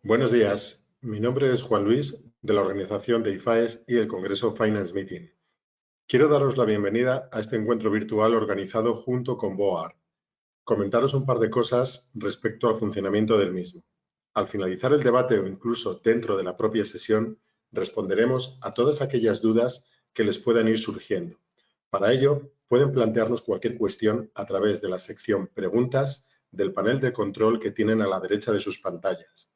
Buenos días, mi nombre es Juan Luis, de la organización de IFAES y el Congreso Finance Meeting. Quiero daros la bienvenida a este encuentro virtual organizado junto con BOAR. Comentaros un par de cosas respecto al funcionamiento del mismo. Al finalizar el debate o incluso dentro de la propia sesión, responderemos a todas aquellas dudas que les puedan ir surgiendo. Para ello, pueden plantearnos cualquier cuestión a través de la sección Preguntas del panel de control que tienen a la derecha de sus pantallas.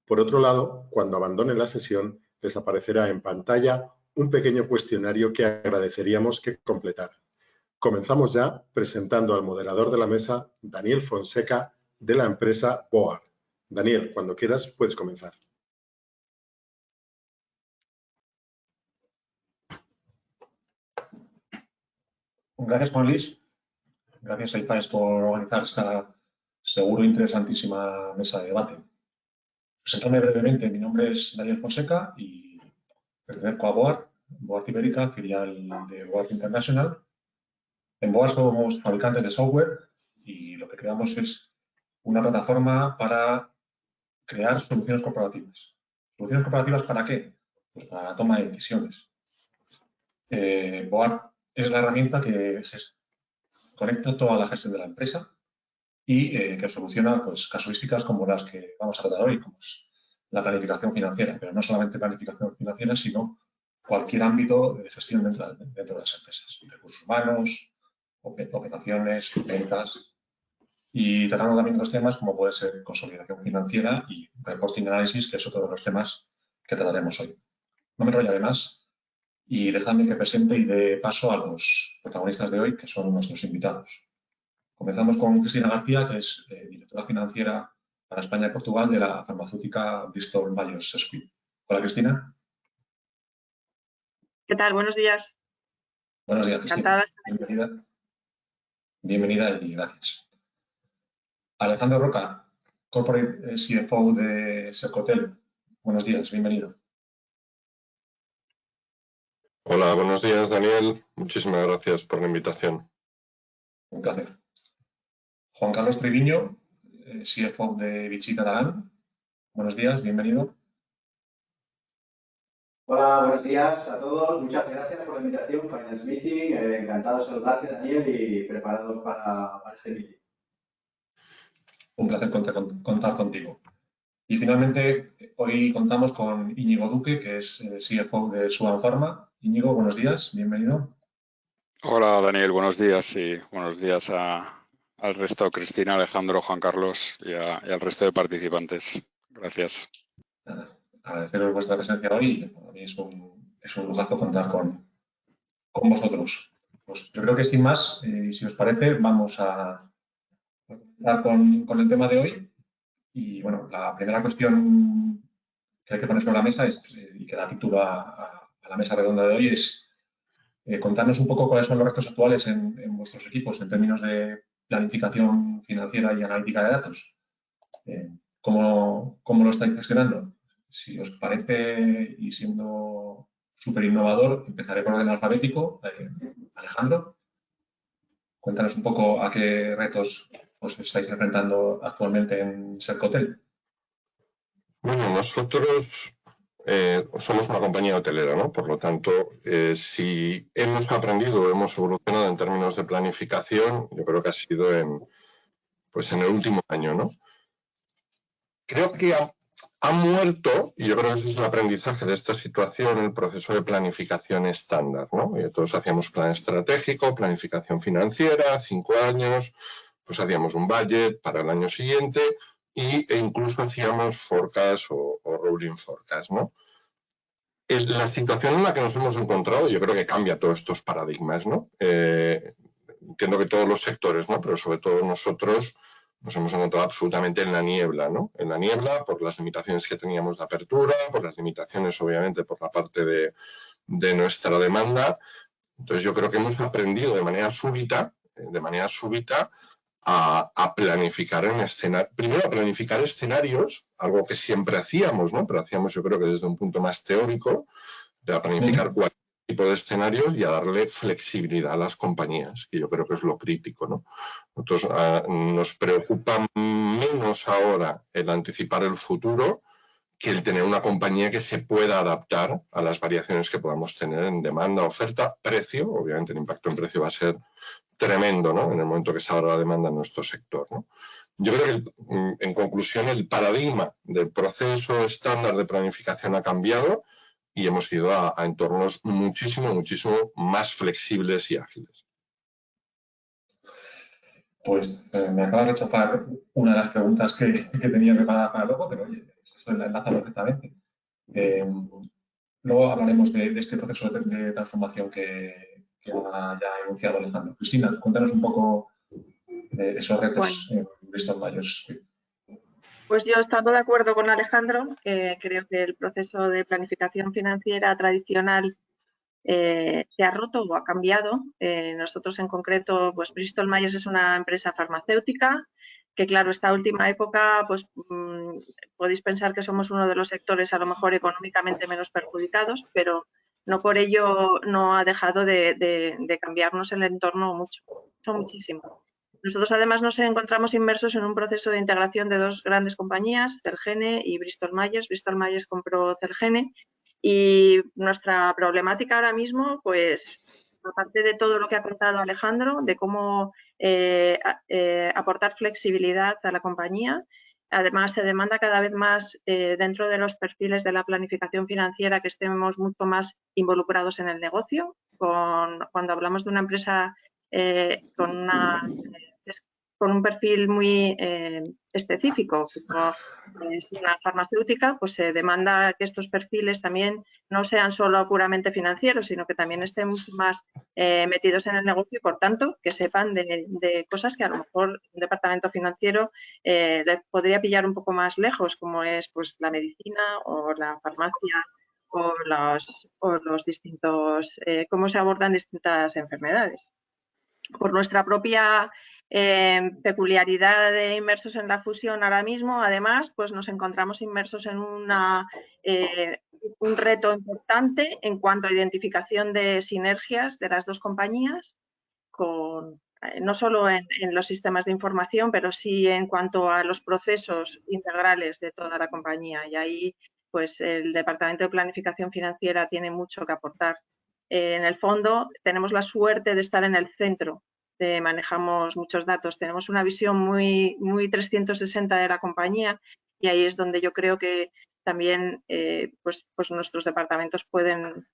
Por otro lado, cuando abandonen la sesión, les aparecerá en pantalla un pequeño cuestionario que agradeceríamos que completaran. Comenzamos ya presentando al moderador de la mesa, Daniel Fonseca, de la empresa BOAR. Daniel, cuando quieras, puedes comenzar. Gracias, Juan Luis. Gracias a IFAES por organizar esta seguro interesantísima mesa de debate. Presentarme brevemente, mi nombre es Daniel Fonseca y pertenezco a BOAR, BOAR Ibérica, filial de BOAR International. En BOAR somos fabricantes de software y lo que creamos es una plataforma para crear soluciones corporativas. ¿Soluciones corporativas para qué? Pues para la toma de decisiones. BOAR es la herramienta que conecta toda la gestión de la empresa y que soluciona pues, casuísticas como las que vamos a tratar hoy, como es la planificación financiera, pero no solamente planificación financiera, sino cualquier ámbito de gestión dentro de las empresas, recursos humanos, operaciones, ventas, y tratando también otros temas como puede ser consolidación financiera y reporting análisis, que es otro de los temas que trataremos hoy. No me enrollaré más y dejadme que presente y dé paso a los protagonistas de hoy, que son nuestros invitados. Comenzamos con Cristina García, que es directora financiera para España y Portugal de la farmacéutica Bristol Myers Squibb. Hola, Cristina. ¿Qué tal? Buenos días. Buenos días, Cristina. Bienvenida. Bienvenida y gracias. Alejandro Roca, Corporate CFO de Sercotel. Buenos días, bienvenido. Hola, buenos días, Daniel. Muchísimas gracias por la invitación. Un placer. Juan Carlos Triviño, CFO de Vichy Catalán. Buenos días, bienvenido. Hola, buenos días a todos. Muchas gracias por la invitación, Finance Meeting. Encantado de saludarte, Daniel, y preparado para este meeting. Un placer contar contigo. Y finalmente, hoy contamos con Íñigo Duque, que es CFO de Swan Pharma. Íñigo, buenos días, bienvenido. Hola, Daniel, buenos días y buenos días al resto, Cristina, Alejandro, Juan Carlos y al resto de participantes. Gracias. Agradeceros vuestra presencia hoy. Para mí es un lujazo contar con vosotros. Pues yo creo que sin más, si os parece, vamos a empezar con el tema de hoy. Y bueno, la primera cuestión que hay que poner sobre la mesa y que da título a la mesa redonda de hoy es contarnos un poco cuáles son los retos actuales en vuestros equipos en términos de planificación financiera y analítica de datos. ¿Cómo lo estáis gestionando? Si os parece, y siendo súper innovador, empezaré por orden alfabético. Alejandro, cuéntanos un poco a qué retos os estáis enfrentando actualmente en Sercotel. Bueno, nosotros somos una compañía hotelera, ¿no? Por lo tanto, si hemos aprendido, hemos evolucionado en términos de planificación, yo creo que ha sido en el último año, ¿no? Creo que ha muerto, y yo creo que ese es el aprendizaje de esta situación, el proceso de planificación estándar, ¿no? Todos hacíamos plan estratégico, planificación financiera, 5 años, pues hacíamos un budget para el año siguiente e incluso hacíamos forecast o rolling forecast, ¿no? La situación en la que nos hemos encontrado, yo creo que cambia todos estos paradigmas, ¿no? Entiendo que todos los sectores, ¿no? Pero sobre todo nosotros nos hemos encontrado absolutamente en la niebla, ¿no? En la niebla por las limitaciones que teníamos de apertura, por las limitaciones, obviamente, por la parte de nuestra demanda. Entonces, yo creo que hemos aprendido de manera súbita a planificar primero a planificar escenarios, algo que siempre hacíamos, ¿no? Pero hacíamos, yo creo que desde un punto más teórico, de planificar cualquier tipo de escenarios y a darle flexibilidad a las compañías, que yo creo que es lo crítico, ¿no? Nosotros nos preocupa menos ahora el anticipar el futuro que el tener una compañía que se pueda adaptar a las variaciones que podamos tener en demanda, oferta, precio. Obviamente el impacto en precio va a ser tremendo, ¿no?, en el momento que se abra la demanda en nuestro sector, ¿no? Yo creo que, en conclusión, el paradigma del proceso estándar de planificación ha cambiado y hemos ido a entornos muchísimo más flexibles y ágiles. Pues me acabas de chafar una de las preguntas que tenía preparada para luego, pero oye, esto la enlaza perfectamente. Luego hablaremos de este proceso de transformación que ha ya enunciado Alejandro. Cristina, cuéntanos un poco esos retos en Bristol Myers Squibb. Pues yo, estando de acuerdo con Alejandro, creo que el proceso de planificación financiera tradicional se ha roto o ha cambiado. Nosotros en concreto, pues Bristol Myers es una empresa farmacéutica que, claro, esta última época, pues podéis pensar que somos uno de los sectores a lo mejor económicamente menos perjudicados, pero no por ello no ha dejado de cambiarnos el entorno muchísimo. Nosotros además nos encontramos inmersos en un proceso de integración de dos grandes compañías, Celgene y Bristol Myers. Bristol Myers compró Celgene y nuestra problemática ahora mismo, pues aparte de todo lo que ha contado Alejandro, de cómo aportar flexibilidad a la compañía, además se demanda cada vez más dentro de los perfiles de la planificación financiera que estemos mucho más involucrados en el negocio. Cuando hablamos de una empresa con un perfil muy específico, como es una farmacéutica, pues se demanda que estos perfiles también no sean solo puramente financieros, sino que también estén mucho más metidos en el negocio y, por tanto, que sepan de cosas que a lo mejor un departamento financiero le podría pillar un poco más lejos, como es pues la medicina o la farmacia o los distintos, cómo se abordan distintas enfermedades. Por nuestra propia peculiaridad de inmersos en la fusión ahora mismo, además, pues nos encontramos inmersos en un reto importante en cuanto a identificación de sinergias de las dos compañías, no solo en los sistemas de información, pero sí en cuanto a los procesos integrales de toda la compañía. Y ahí, pues, el Departamento de Planificación Financiera tiene mucho que aportar. En el fondo, tenemos la suerte de estar en el centro. Manejamos muchos datos, tenemos una visión muy 360 de la compañía y ahí es donde yo creo que también pues nuestros departamentos pueden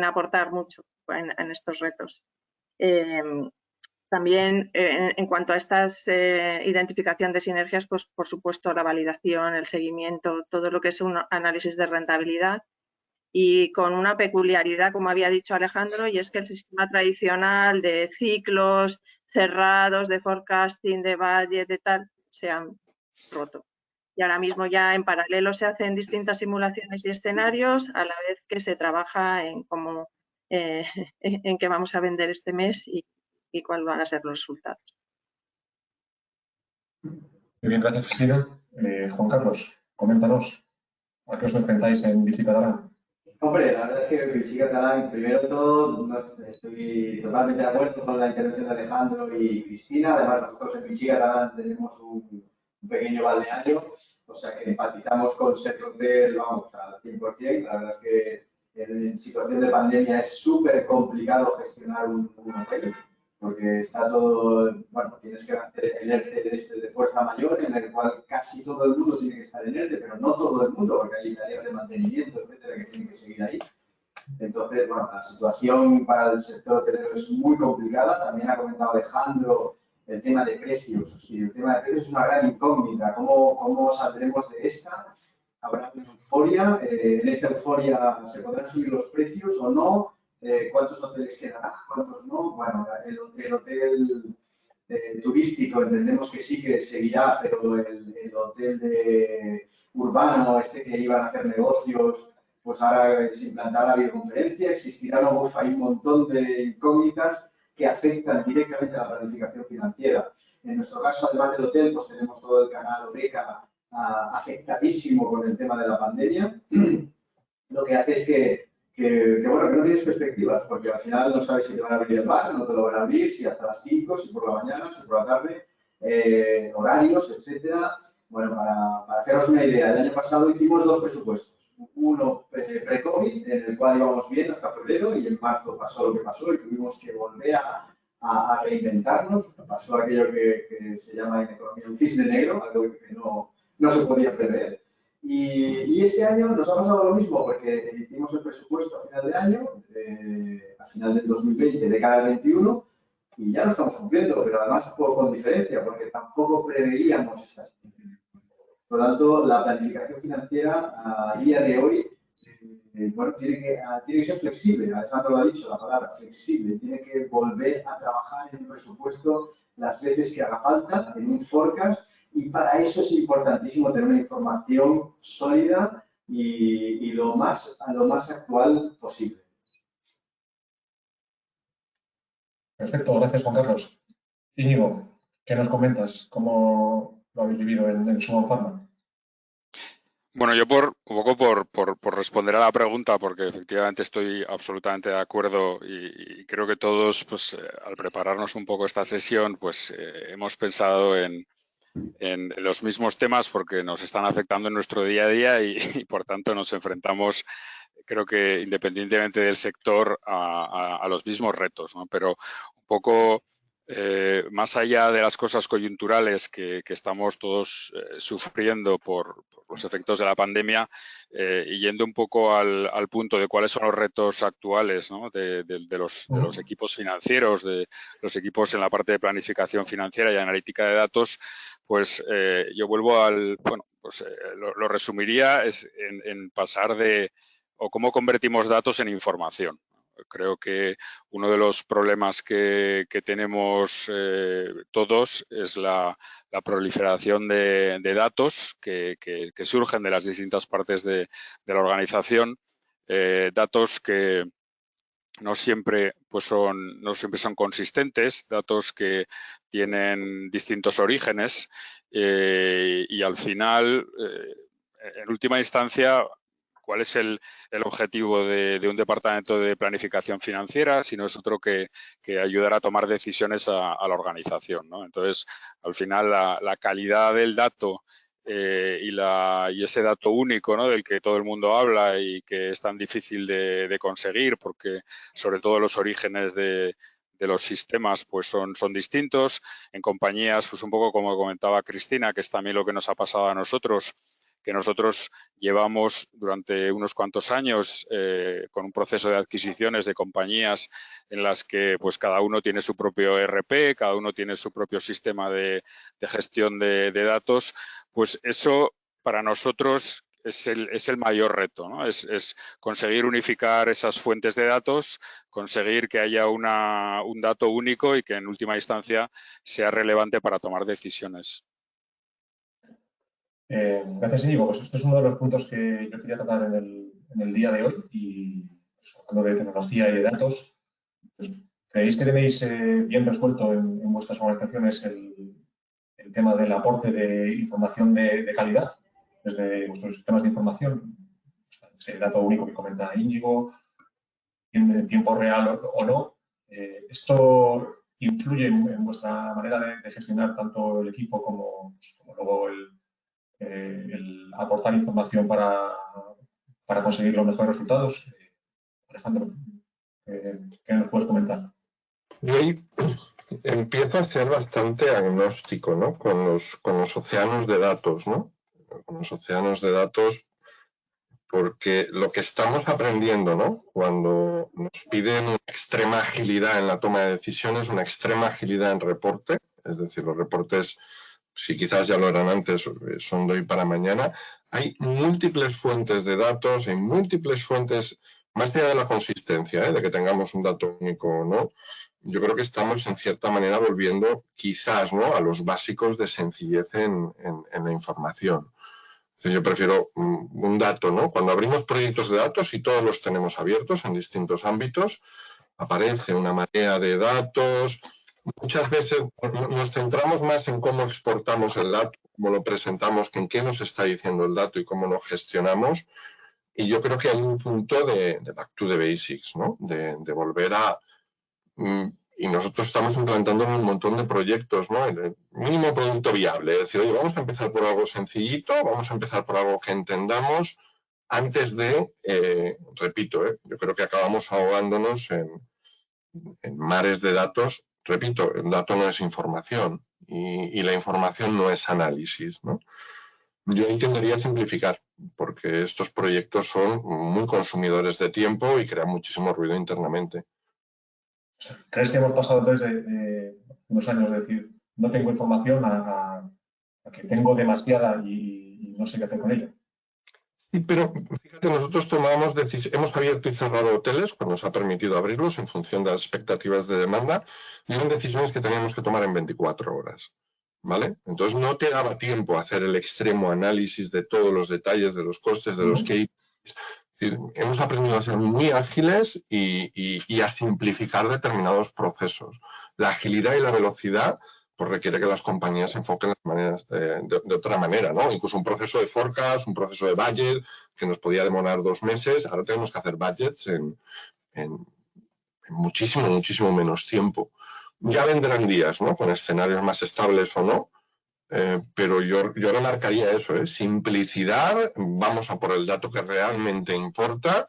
aportar mucho en estos retos. También en cuanto a estas identificación de sinergias, pues por supuesto la validación, el seguimiento, todo lo que es un análisis de rentabilidad. Y con una peculiaridad, como había dicho Alejandro, y es que el sistema tradicional de ciclos cerrados, de forecasting, de budget, de tal, se han roto. Y ahora mismo ya en paralelo se hacen distintas simulaciones y escenarios a la vez que se trabaja en cómo, en qué vamos a vender este mes y cuáles van a ser los resultados. Muy bien, gracias, Cristina. Juan Carlos, coméntanos, ¿a qué os enfrentáis en Vichy Catalán? Hombre, la verdad es que Vichy Catalán, primero de todo, estoy totalmente de acuerdo con la intervención de Alejandro y Cristina. Además, nosotros en Vichy Catalán tenemos un pequeño balneario, o sea que empatizamos con Sergio Hotel, vamos, al 100%. La verdad es que en situación de pandemia es súper complicado gestionar un hotel, porque está todo, bueno, tienes que hacer el ERTE de fuerza mayor, en el cual casi todo el mundo tiene que estar en ERTE, pero no todo el mundo, porque hay tareas de mantenimiento, etcétera, que tienen que seguir ahí. Entonces, bueno, la situación para el sector hotelero es muy complicada. También ha comentado Alejandro el tema de precios. Sí, el tema de precios es una gran incógnita. ¿Cómo saldremos de esta? ¿Habrá una euforia? ¿En esta euforia se podrán subir los precios o no? ¿Cuántos hoteles quedarán? ¿Cuántos no? Bueno, el hotel turístico entendemos que sí que seguirá, pero el hotel urbano, que iban a hacer negocios, pues ahora se implantará la videoconferencia, existirá luego, hay un montón de incógnitas que afectan directamente a la planificación financiera. En nuestro caso, además del hotel, pues tenemos todo el canal Oreca afectadísimo con el tema de la pandemia, lo que hace es que no tienes perspectivas, porque al final no sabes si te van a abrir el bar, no te lo van a abrir, si hasta las 5, si por la mañana, si por la tarde, horarios, etcétera. Bueno, para para haceros una idea, el año pasado hicimos 2 presupuestos. Uno pre-COVID, en el cual íbamos bien hasta febrero, y en marzo pasó lo que pasó y tuvimos que volver a reinventarnos. Pasó aquello que se llama en economía un cisne negro, algo que no se podía prever. Y este año nos ha pasado lo mismo, porque hicimos el presupuesto a final de año, a final del 2020, de cara al 21, y ya lo estamos cumpliendo, pero además con diferencia, porque tampoco preveíamos esta situación. Por lo tanto, la planificación financiera a día de hoy bueno, tiene que ser flexible. Alejandro lo ha dicho, la palabra flexible. Tiene que volver a trabajar en un presupuesto las veces que haga falta, en un forecast, y para eso es importantísimo tener una información sólida y lo más actual posible. Perfecto, gracias Juan Carlos. Íñigo, ¿qué nos comentas? ¿Cómo lo habéis vivido en Suman Pharma? Bueno, yo un poco por responder a la pregunta, porque efectivamente estoy absolutamente de acuerdo y creo que todos, pues, al prepararnos un poco esta sesión, pues hemos pensado en los mismos temas porque nos están afectando en nuestro día a día y por tanto nos enfrentamos, creo que independientemente del sector, a los mismos retos, ¿no? Pero un poco más allá de las cosas coyunturales que estamos todos sufriendo por los efectos de la pandemia, y yendo un poco al punto de cuáles son los retos actuales, ¿no? de los equipos financieros, de los equipos en la parte de planificación financiera y analítica de datos, pues yo vuelvo lo resumiría en pasar o cómo convertimos datos en información. Creo que uno de los problemas que tenemos todos es la proliferación de datos que surgen de las distintas partes de la organización, datos que no siempre son consistentes, datos que tienen distintos orígenes y al final, en última instancia, ¿cuál es el objetivo de un departamento de planificación financiera? Si no es otro que ayudar a tomar decisiones a la organización, ¿no? Entonces, al final, la calidad del dato y ese dato único, ¿no? Del que todo el mundo habla y que es tan difícil de conseguir porque sobre todo los orígenes de los sistemas pues son distintos. En compañías, pues un poco como comentaba Cristina, que es también lo que nos ha pasado a nosotros, que nosotros llevamos durante unos cuantos años con un proceso de adquisiciones de compañías en las que pues cada uno tiene su propio ERP, cada uno tiene su propio sistema de gestión de datos, pues eso para nosotros es el mayor reto, ¿no? Es conseguir unificar esas fuentes de datos, conseguir que haya un dato único y que en última instancia sea relevante para tomar decisiones. Gracias, Íñigo. Pues este es uno de los puntos que yo quería tratar en el día de hoy y pues, hablando de tecnología y de datos, pues, ¿creéis que tenéis bien resuelto en vuestras organizaciones el tema del aporte de información de calidad desde vuestros sistemas de información? Ese dato único que comenta Íñigo, en tiempo real o no. ¿Esto influye en vuestra manera de gestionar tanto el equipo como luego el aportar información para conseguir los mejores resultados? Alejandro, ¿qué nos puedes comentar? Yo ahí empiezo a ser bastante agnóstico, ¿no? Con los océanos de datos, ¿no? Con los océanos de datos, porque lo que estamos aprendiendo, ¿no? Cuando nos piden una extrema agilidad en la toma de decisiones, una extrema agilidad en reporte, es decir, los reportes, si quizás ya lo eran antes, son de hoy para mañana, hay múltiples fuentes de datos, hay múltiples fuentes, más allá de la consistencia, de que tengamos un dato único o no. Yo creo que estamos en cierta manera volviendo quizás, ¿no?, a los básicos de sencillez en la información. Entonces, yo prefiero un dato, ¿no? Cuando abrimos proyectos de datos y todos los tenemos abiertos en distintos ámbitos, aparece una marea de datos. Muchas veces nos centramos más en cómo exportamos el dato, cómo lo presentamos, que en qué nos está diciendo el dato y cómo lo gestionamos. Y yo creo que hay un punto de back to the basics, ¿no? De volver a y nosotros estamos implantando un montón de proyectos, ¿no? El mínimo producto viable, es decir, oye, vamos a empezar por algo sencillito, vamos a empezar por algo que entendamos antes de, repito, yo creo que acabamos ahogándonos en mares de datos. Repito, el dato no es información y la información no es análisis, ¿no? Yo intentaría simplificar, porque estos proyectos son muy consumidores de tiempo y crean muchísimo ruido internamente. ¿Crees que hemos pasado entonces de unos años de decir no tengo información a que tengo demasiada y no sé qué hacer con ella? Sí, pero fíjate, nosotros hemos abierto y cerrado hoteles cuando nos ha permitido abrirlos en función de las expectativas de demanda y son decisiones que teníamos que tomar en 24 horas. ¿Vale? Entonces no te daba tiempo a hacer el extremo análisis de todos los detalles, de los costes, de los KPIs. Es decir, hemos aprendido a ser muy ágiles y a simplificar determinados procesos. La agilidad y la velocidad pues requiere que las compañías se enfoquen las maneras, de otra manera, ¿no? Incluso un proceso de forecast, un proceso de budget, que nos podía demorar 2 meses, ahora tenemos que hacer budgets en muchísimo, muchísimo menos tiempo. Ya vendrán días, ¿no? Con escenarios más estables o no, pero yo remarcaría eso, simplicidad, vamos a por el dato que realmente importa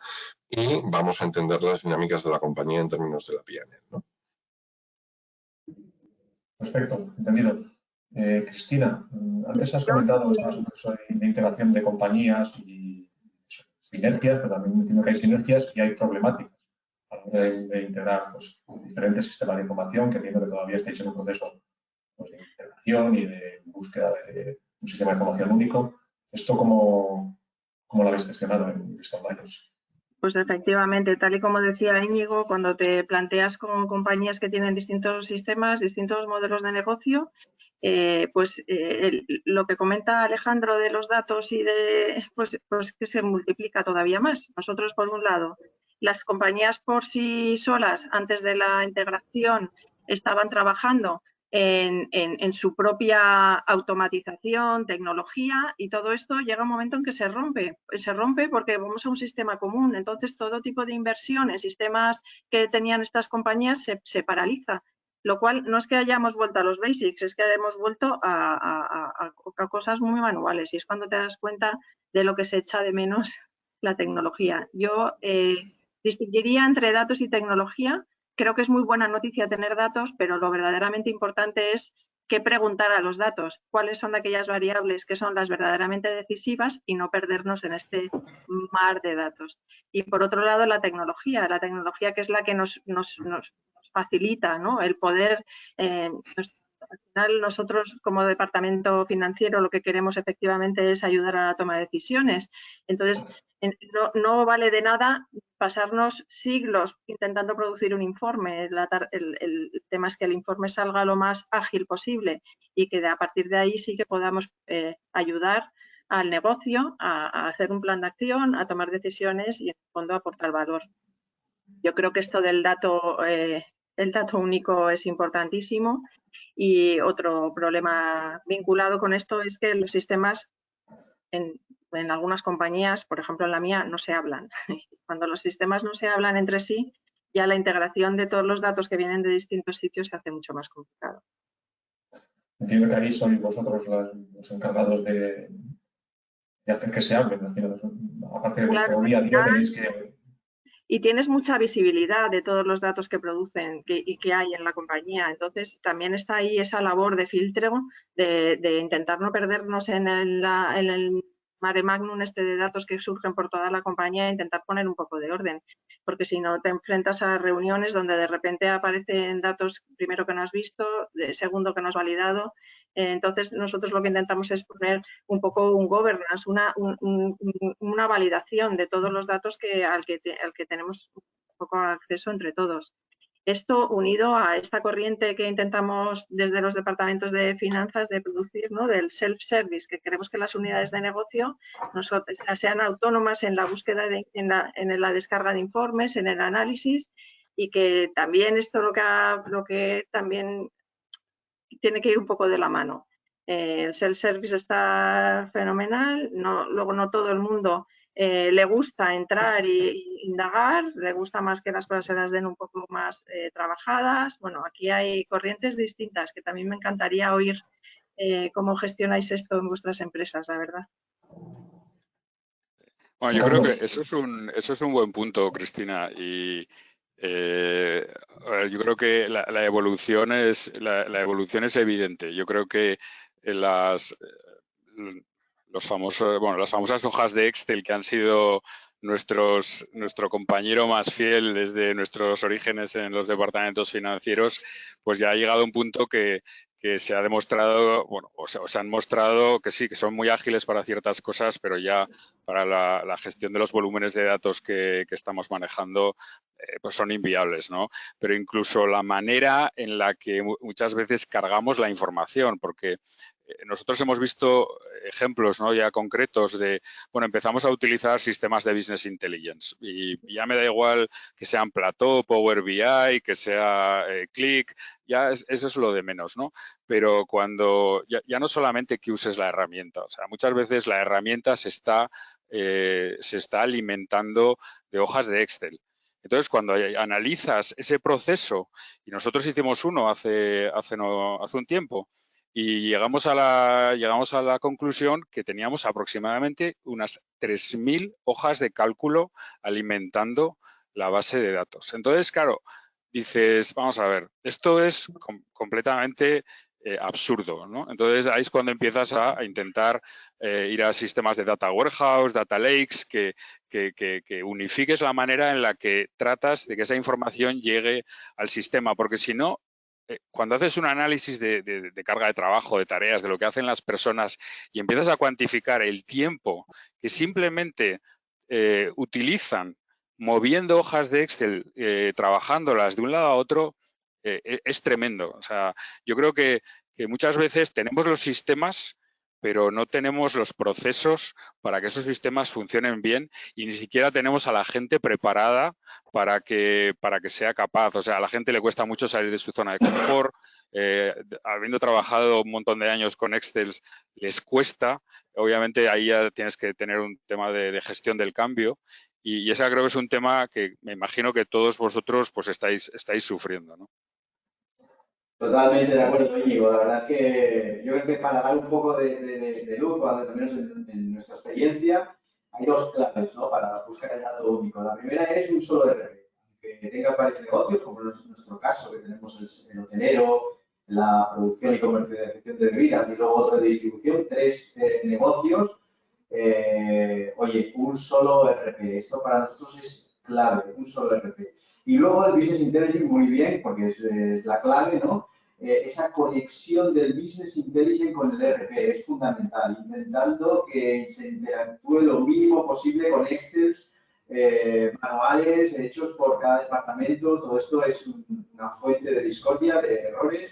y vamos a entender las dinámicas de la compañía en términos de la P&L, ¿no? Perfecto, entendido. Cristina, antes has comentado este proceso de integración de compañías y sinergias, pero también entiendo que hay sinergias y hay problemáticas a la hora de integrar pues, diferentes sistemas de información, que entiendo que todavía estáis en un proceso pues, de integración y de búsqueda de un sistema de información único. ¿Esto cómo lo habéis gestionado en estos años? Pues efectivamente, tal y como decía Íñigo, cuando te planteas con compañías que tienen distintos sistemas, distintos modelos de negocio, lo que comenta Alejandro de los datos y de pues que se multiplica todavía más. Nosotros, por un lado, las compañías por sí solas, antes de la integración, estaban trabajando en su propia automatización, tecnología, y todo esto llega un momento en que se rompe. Se rompe porque vamos a un sistema común. Entonces, todo tipo de inversiones, sistemas que tenían estas compañías se paraliza. Lo cual no es que hayamos vuelto a los basics, es que hemos vuelto a cosas muy manuales, y es cuando te das cuenta de lo que se echa de menos la tecnología. Yo distinguiría entre datos y tecnología. Creo que es muy buena noticia tener datos, pero lo verdaderamente importante es qué preguntar a los datos, cuáles son aquellas variables que son las verdaderamente decisivas y no perdernos en este mar de datos. Y por otro lado, la tecnología que es la que nos facilita, ¿no? El poder, al final nosotros como departamento financiero lo que queremos efectivamente es ayudar a la toma de decisiones. Entonces, no vale de nada pasarnos siglos intentando producir un informe. El tema es que el informe salga lo más ágil posible y que a partir de ahí sí que podamos ayudar al negocio a hacer un plan de acción, a tomar decisiones y en el fondo aportar valor. Yo creo que esto del dato, el dato único es importantísimo, y otro problema vinculado con esto es que los sistemas en algunas compañías, por ejemplo en la mía, no se hablan. Cuando los sistemas no se hablan entre sí, ya la integración de todos los datos que vienen de distintos sitios se hace mucho más complicado. Entiendo que ahí sois vosotros los encargados de hacer que se hablen. Aparte de vuestro día a día, tenéis que... Y tienes mucha visibilidad de todos los datos que producen y que hay en la compañía. Entonces, también está ahí esa labor de filtro, de intentar no perdernos en el mare magnum de datos que surgen por toda la compañía e intentar poner un poco de orden. Porque si no, te enfrentas a reuniones donde de repente aparecen datos, primero que no has visto, segundo que no has validado. Entonces, nosotros lo que intentamos es poner un poco un governance, una validación de todos los datos al que tenemos un poco acceso entre todos. Esto unido a esta corriente que intentamos desde los departamentos de finanzas de producir, ¿no? Del self-service, que queremos que las unidades de negocio sean autónomas en la búsqueda, en la descarga de informes, en el análisis, y que también esto lo que también tiene que ir un poco de la mano. El self-service está fenomenal, luego no todo el mundo le gusta entrar e indagar, le gusta más que las cosas se las den un poco más trabajadas. Bueno, aquí hay corrientes distintas que también me encantaría oír cómo gestionáis esto en vuestras empresas, la verdad. Bueno, yo creo que eso es un buen punto, Cristina, y yo creo que la evolución es evidente. Yo creo que las famosas hojas de Excel que han sido nuestro compañero más fiel desde nuestros orígenes en los departamentos financieros, pues ya ha llegado a un punto que se ha demostrado, bueno, o se han mostrado que sí, que son muy ágiles para ciertas cosas, pero ya para la gestión de los volúmenes de datos que estamos manejando, pues son inviables, ¿no? Pero incluso la manera en la que muchas veces cargamos la información, porque nosotros hemos visto ejemplos, ¿no?, ya concretos de, bueno, empezamos a utilizar sistemas de Business Intelligence y ya me da igual que sean Plateau, Power BI, que sea Qlik, ya eso es lo de menos, ¿no? Pero cuando ya no solamente que uses la herramienta, o sea, muchas veces la herramienta se está alimentando de hojas de Excel. Entonces, cuando analizas ese proceso, y nosotros hicimos uno hace un tiempo, y llegamos a la conclusión que teníamos aproximadamente unas 3.000 hojas de cálculo alimentando la base de datos. Entonces, claro, dices, vamos a ver, esto es completamente absurdo, ¿no? Entonces, ahí es cuando empiezas a intentar ir a sistemas de data warehouse, data lakes, que unifiques la manera en la que tratas de que esa información llegue al sistema, porque si no, cuando haces un análisis de carga de trabajo, de tareas, de lo que hacen las personas y empiezas a cuantificar el tiempo que simplemente utilizan moviendo hojas de Excel, trabajándolas de un lado a otro, es tremendo. O sea, yo creo que muchas veces tenemos los sistemas, pero no tenemos los procesos para que esos sistemas funcionen bien y ni siquiera tenemos a la gente preparada para que sea capaz. O sea, a la gente le cuesta mucho salir de su zona de confort. Habiendo trabajado un montón de años con Excel, les cuesta. Obviamente, ahí ya tienes que tener un tema de gestión del cambio. Y ese creo que es un tema que me imagino que todos vosotros pues estáis sufriendo, ¿no? Totalmente de acuerdo, Íñigo. La verdad es que yo creo que para dar un poco de luz, al menos en nuestra experiencia, hay dos claves, ¿no?, para buscar el dato único. La primera es un solo ERP. Que tengas varios negocios, como en nuestro caso, que tenemos el hotelero, la producción y comercialización de bebidas y luego otro de distribución, 3 negocios. Oye, un solo ERP. Esto para nosotros es clave, un solo ERP. Y luego el Business Intelligence muy bien, porque es la clave, ¿no? Esa conexión del Business Intelligence con el ERP es fundamental, intentando que se interactúe lo mínimo posible con Excel, manuales hechos por cada departamento. Todo esto es una fuente de discordia, de errores.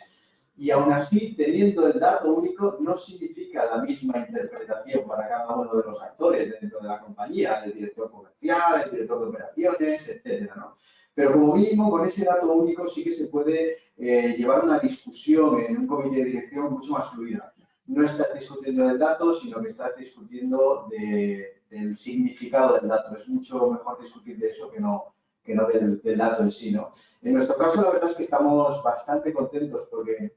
Y aún así, teniendo el dato único, no significa la misma interpretación para cada uno de los actores dentro de la compañía, el director comercial, el director de operaciones, etcétera, ¿no? Pero como mínimo, con ese dato único sí que se puede llevar una discusión en un comité de dirección mucho más fluida. No estás discutiendo del dato, sino que estás discutiendo del significado del dato. Es mucho mejor discutir de eso que no del dato en sí, ¿no? En nuestro caso, la verdad es que estamos bastante contentos porque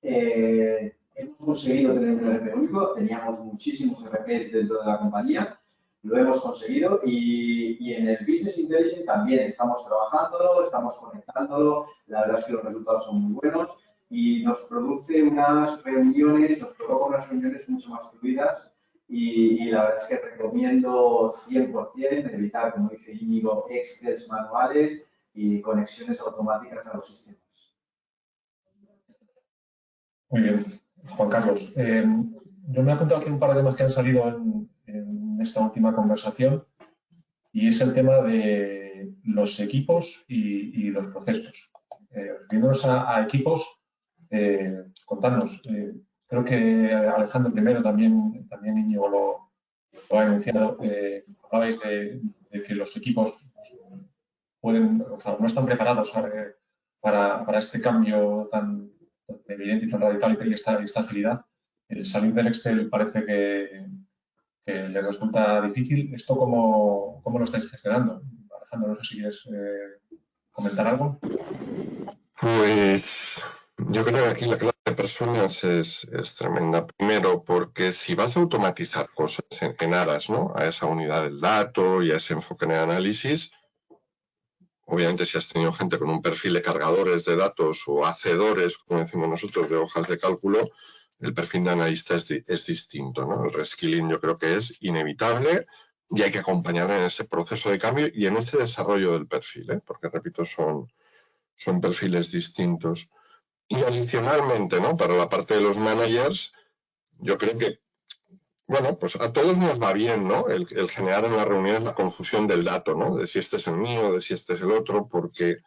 hemos conseguido tener un ERP único. Teníamos muchísimos ERPs dentro de la compañía. Lo hemos conseguido y en el Business Intelligence también estamos trabajándolo, estamos conectándolo. La verdad es que los resultados son muy buenos y nos produce unas reuniones, nos provoca unas reuniones mucho más fluidas y la verdad es que recomiendo 100% evitar, como dice Íñigo, Excels manuales y conexiones automáticas a los sistemas. Muy bien, Juan Carlos. Yo me he apuntado aquí un par de temas que han salido en esta última conversación y es el tema de los equipos y los procesos. Refiriéndonos a equipos, contadnos. Creo que Alejandro primero, también Íñigo lo ha enunciado. Hablabais de que los equipos no están preparados para este cambio tan evidente y tan radical y esta agilidad. el salir del Excel parece que les resulta difícil. ¿Esto cómo lo estáis gestionando? Alejandro, no sé si quieres comentar algo. Pues yo creo que aquí la clase de personas es tremenda. Primero, porque si vas a automatizar cosas en aras, ¿no?, a esa unidad del dato y a ese enfoque en el análisis, obviamente si has tenido gente con un perfil de cargadores de datos o hacedores, como decimos nosotros, de hojas de cálculo, el perfil de analista es distinto, ¿no? El reskilling yo creo que es inevitable y hay que acompañarle en ese proceso de cambio y en ese desarrollo del perfil, ¿eh? Porque, repito, son perfiles distintos. Y adicionalmente, ¿no?, para la parte de los managers, yo creo que, bueno, pues a todos nos va bien, ¿no?, el generar en las reuniones la confusión del dato, ¿no?, de si este es el mío, de si este es el otro, porque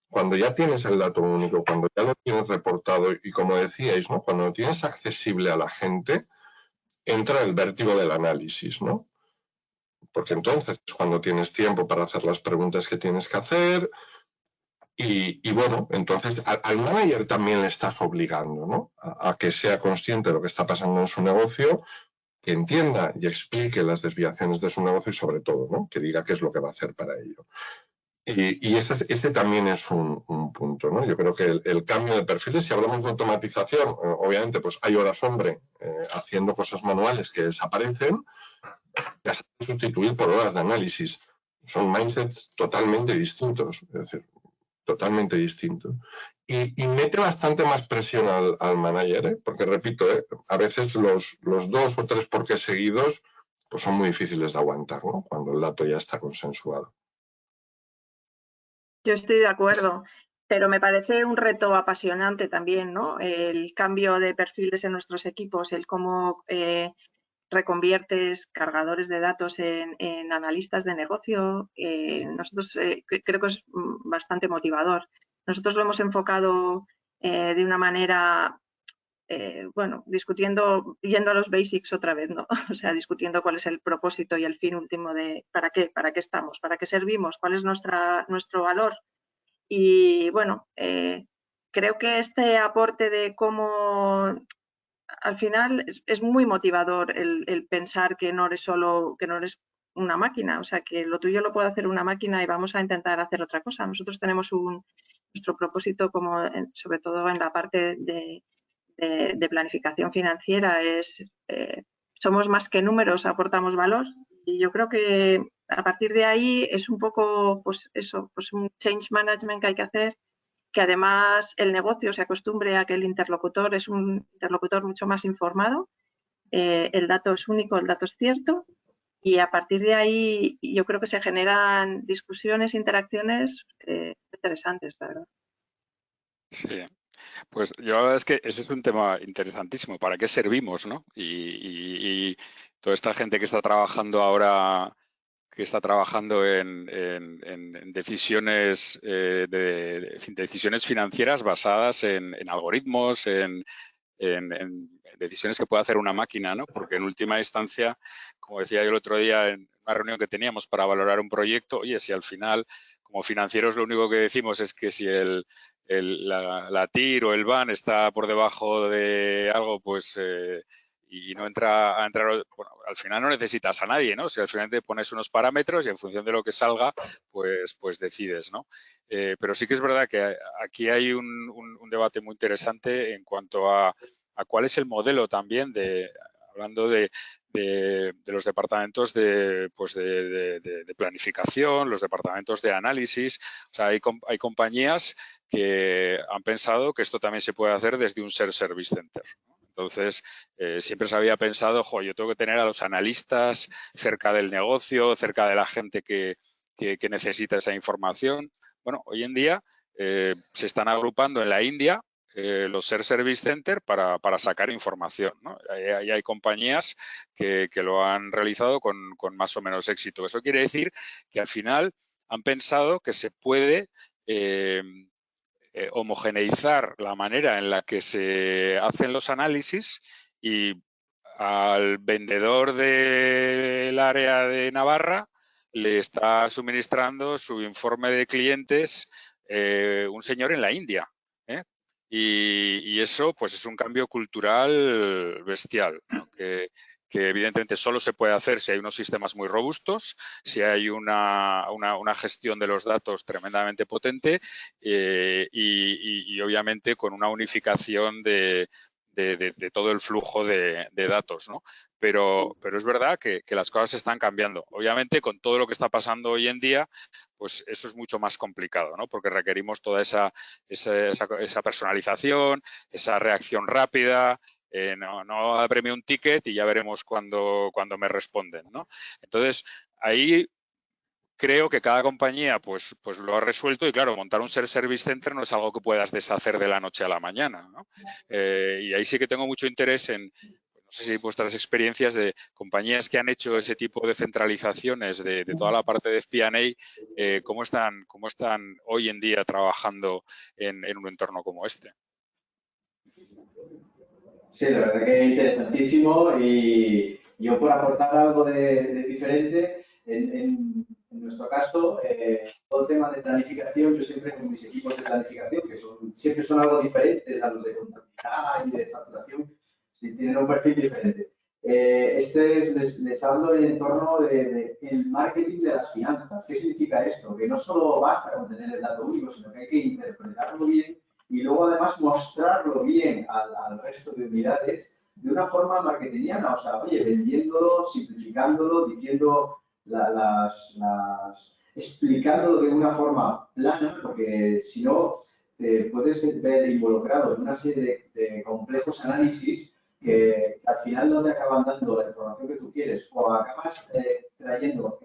cuando ya tienes el dato único, cuando ya lo tienes reportado y, como decíais, ¿no?, cuando lo tienes accesible a la gente, entra el vértigo del análisis, ¿no? Porque entonces es cuando tienes tiempo para hacer las preguntas que tienes que hacer y bueno, entonces al manager también le estás obligando, ¿no?, a que sea consciente de lo que está pasando en su negocio, que entienda y explique las desviaciones de su negocio y, sobre todo, ¿no?, que diga qué es lo que va a hacer para ello. Y ese también es un punto, ¿no? Yo creo que el cambio de perfiles, si hablamos de automatización, obviamente pues hay horas hombre haciendo cosas manuales que desaparecen, que se pueden sustituir por horas de análisis. Son mindsets totalmente distintos, es decir, totalmente distintos. Y mete bastante más presión al manager, ¿eh? Porque, repito, a veces los 2 o 3 porqués seguidos pues son muy difíciles de aguantar, ¿no?, cuando el dato ya está consensuado. Yo estoy de acuerdo, pero me parece un reto apasionante también, ¿no? El cambio de perfiles en nuestros equipos, el cómo reconviertes cargadores de datos en analistas de negocio. Nosotros creo que es bastante motivador. Nosotros lo hemos enfocado de una manera, bueno, discutiendo, yendo a los basics otra vez, ¿no? O sea, discutiendo cuál es el propósito y el fin último de para qué estamos, para qué servimos, cuál es nuestro valor. Y bueno, creo que este aporte de cómo al final es muy motivador el pensar que no eres una máquina, o sea, que lo tuyo lo puede hacer una máquina y vamos a intentar hacer otra cosa. Nosotros tenemos nuestro propósito, sobre todo en la parte de planificación financiera, somos más que números, aportamos valor, y yo creo que a partir de ahí es un poco, pues eso, pues un change management que hay que hacer, que además el negocio se acostumbre a que el interlocutor es un interlocutor mucho más informado, el dato es único, el dato es cierto, y a partir de ahí yo creo que se generan discusiones, interacciones interesantes, la verdad. Sí, pues yo la verdad es que ese es un tema interesantísimo. ¿Para qué servimos, no? Y toda esta gente que está trabajando ahora, en decisiones decisiones financieras basadas en algoritmos, en decisiones que puede hacer una máquina, ¿no? Porque en última instancia, como decía yo el otro día en una reunión que teníamos para valorar un proyecto, oye, si al final, como financieros, lo único que decimos es que si la TIR o el BAN está por debajo de algo, pues y no entra a entrar, bueno, al final no necesitas a nadie, ¿no? Si al final te pones unos parámetros y en función de lo que salga, pues decides, ¿no? Pero sí que es verdad que aquí hay un debate muy interesante en cuanto a cuál es el modelo también hablando de los departamentos de planificación, los departamentos de análisis. O sea, hay compañías que han pensado que esto también se puede hacer desde un shared service center, ¿no? Entonces, siempre se había pensado, yo tengo que tener a los analistas cerca del negocio, cerca de la gente que necesita esa información. Bueno, hoy en día se están agrupando en la India los shared service center para sacar información, ¿no? Y hay compañías que lo han realizado con más o menos éxito. Eso quiere decir que al final han pensado que se puede homogeneizar la manera en la que se hacen los análisis y al vendedor del área de Navarra le está suministrando su informe de clientes un señor en la India, ¿eh? Y eso pues es un cambio cultural bestial, ¿no? Que evidentemente solo se puede hacer si hay unos sistemas muy robustos, si hay una gestión de los datos tremendamente potente y obviamente con una unificación de todo el flujo de datos, ¿no? Pero es verdad que las cosas están cambiando. Obviamente, con todo lo que está pasando hoy en día, pues eso es mucho más complicado, ¿no? Porque requerimos toda esa personalización, esa reacción rápida. No apremie un ticket y ya veremos cuando me responden, ¿no? Entonces, ahí creo que cada compañía pues lo ha resuelto y claro, montar un Service Center no es algo que puedas deshacer de la noche a la mañana, ¿no? Y ahí sí que tengo mucho interés en, no sé si vuestras experiencias de compañías que han hecho ese tipo de centralizaciones de toda la parte de FP&A, ¿cómo están hoy en día trabajando en un entorno como este? Sí, la verdad que es interesantísimo y yo por aportar algo de diferente, en nuestro caso, todo el tema de planificación, yo siempre con mis equipos de planificación, que siempre son algo diferentes a los de contabilidad y de facturación, sí, tienen un perfil diferente. Les hablo en el entorno del marketing de las finanzas. ¿Qué significa esto? Que no solo basta con tener el dato único, sino que hay que interpretarlo bien y luego además mostrarlo bien al resto de unidades de una forma marketingiana, o sea, oye, vendiéndolo, simplificándolo, diciendo explicándolo de una forma plana, porque si no, te puedes ver involucrado en una serie de complejos análisis que al final no te acaban dando la información que tú quieres o acabas extrayendo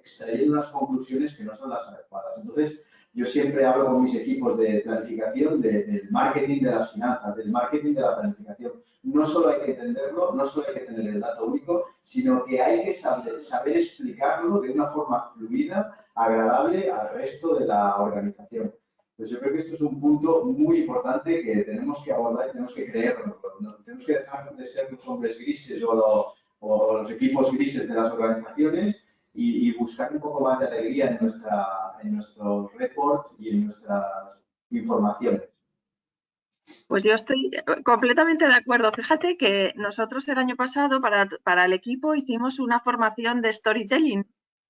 unas conclusiones que no son las adecuadas. Entonces, yo siempre hablo con mis equipos de planificación del marketing de las finanzas, del marketing de la planificación. No solo hay que entenderlo, no solo hay que tener el dato único, sino que hay que saber explicarlo de una forma fluida, agradable al resto de la organización. Pues yo creo que esto es un punto muy importante que tenemos que abordar y tenemos que creerlo. Tenemos que dejar de ser los hombres grises o los equipos grises de las organizaciones y buscar un poco más de alegría en nuestros reports y en nuestras informaciones. Pues yo estoy completamente de acuerdo. Fíjate que nosotros el año pasado para el equipo hicimos una formación de storytelling,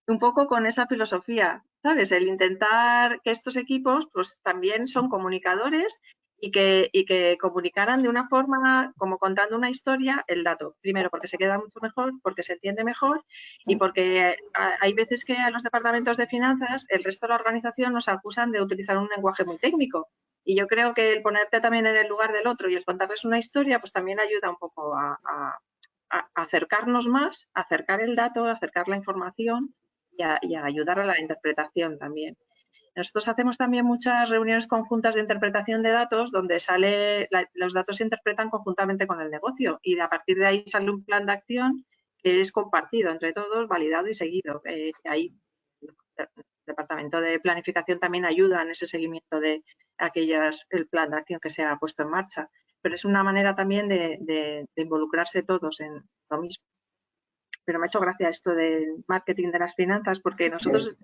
un poco con esa filosofía, ¿sabes? El intentar que estos equipos pues también son comunicadores y que comunicaran de una forma como contando una historia el dato. Primero porque se queda mucho mejor, porque se entiende mejor y porque hay veces que a los departamentos de finanzas el resto de la organización nos acusan de utilizar un lenguaje muy técnico. Y yo creo que el ponerte también en el lugar del otro y el contarles una historia, pues también ayuda un poco a acercarnos más, a acercar el dato, a acercar la información y a ayudar a la interpretación también. Nosotros hacemos también muchas reuniones conjuntas de interpretación de datos donde los datos se interpretan conjuntamente con el negocio y a partir de ahí sale un plan de acción que es compartido entre todos, validado y seguido. Ahí el Departamento de Planificación también ayuda en ese seguimiento de el plan de acción que se ha puesto en marcha. Pero es una manera también de involucrarse todos en lo mismo. Pero me ha hecho gracia esto del marketing de las finanzas porque nosotros,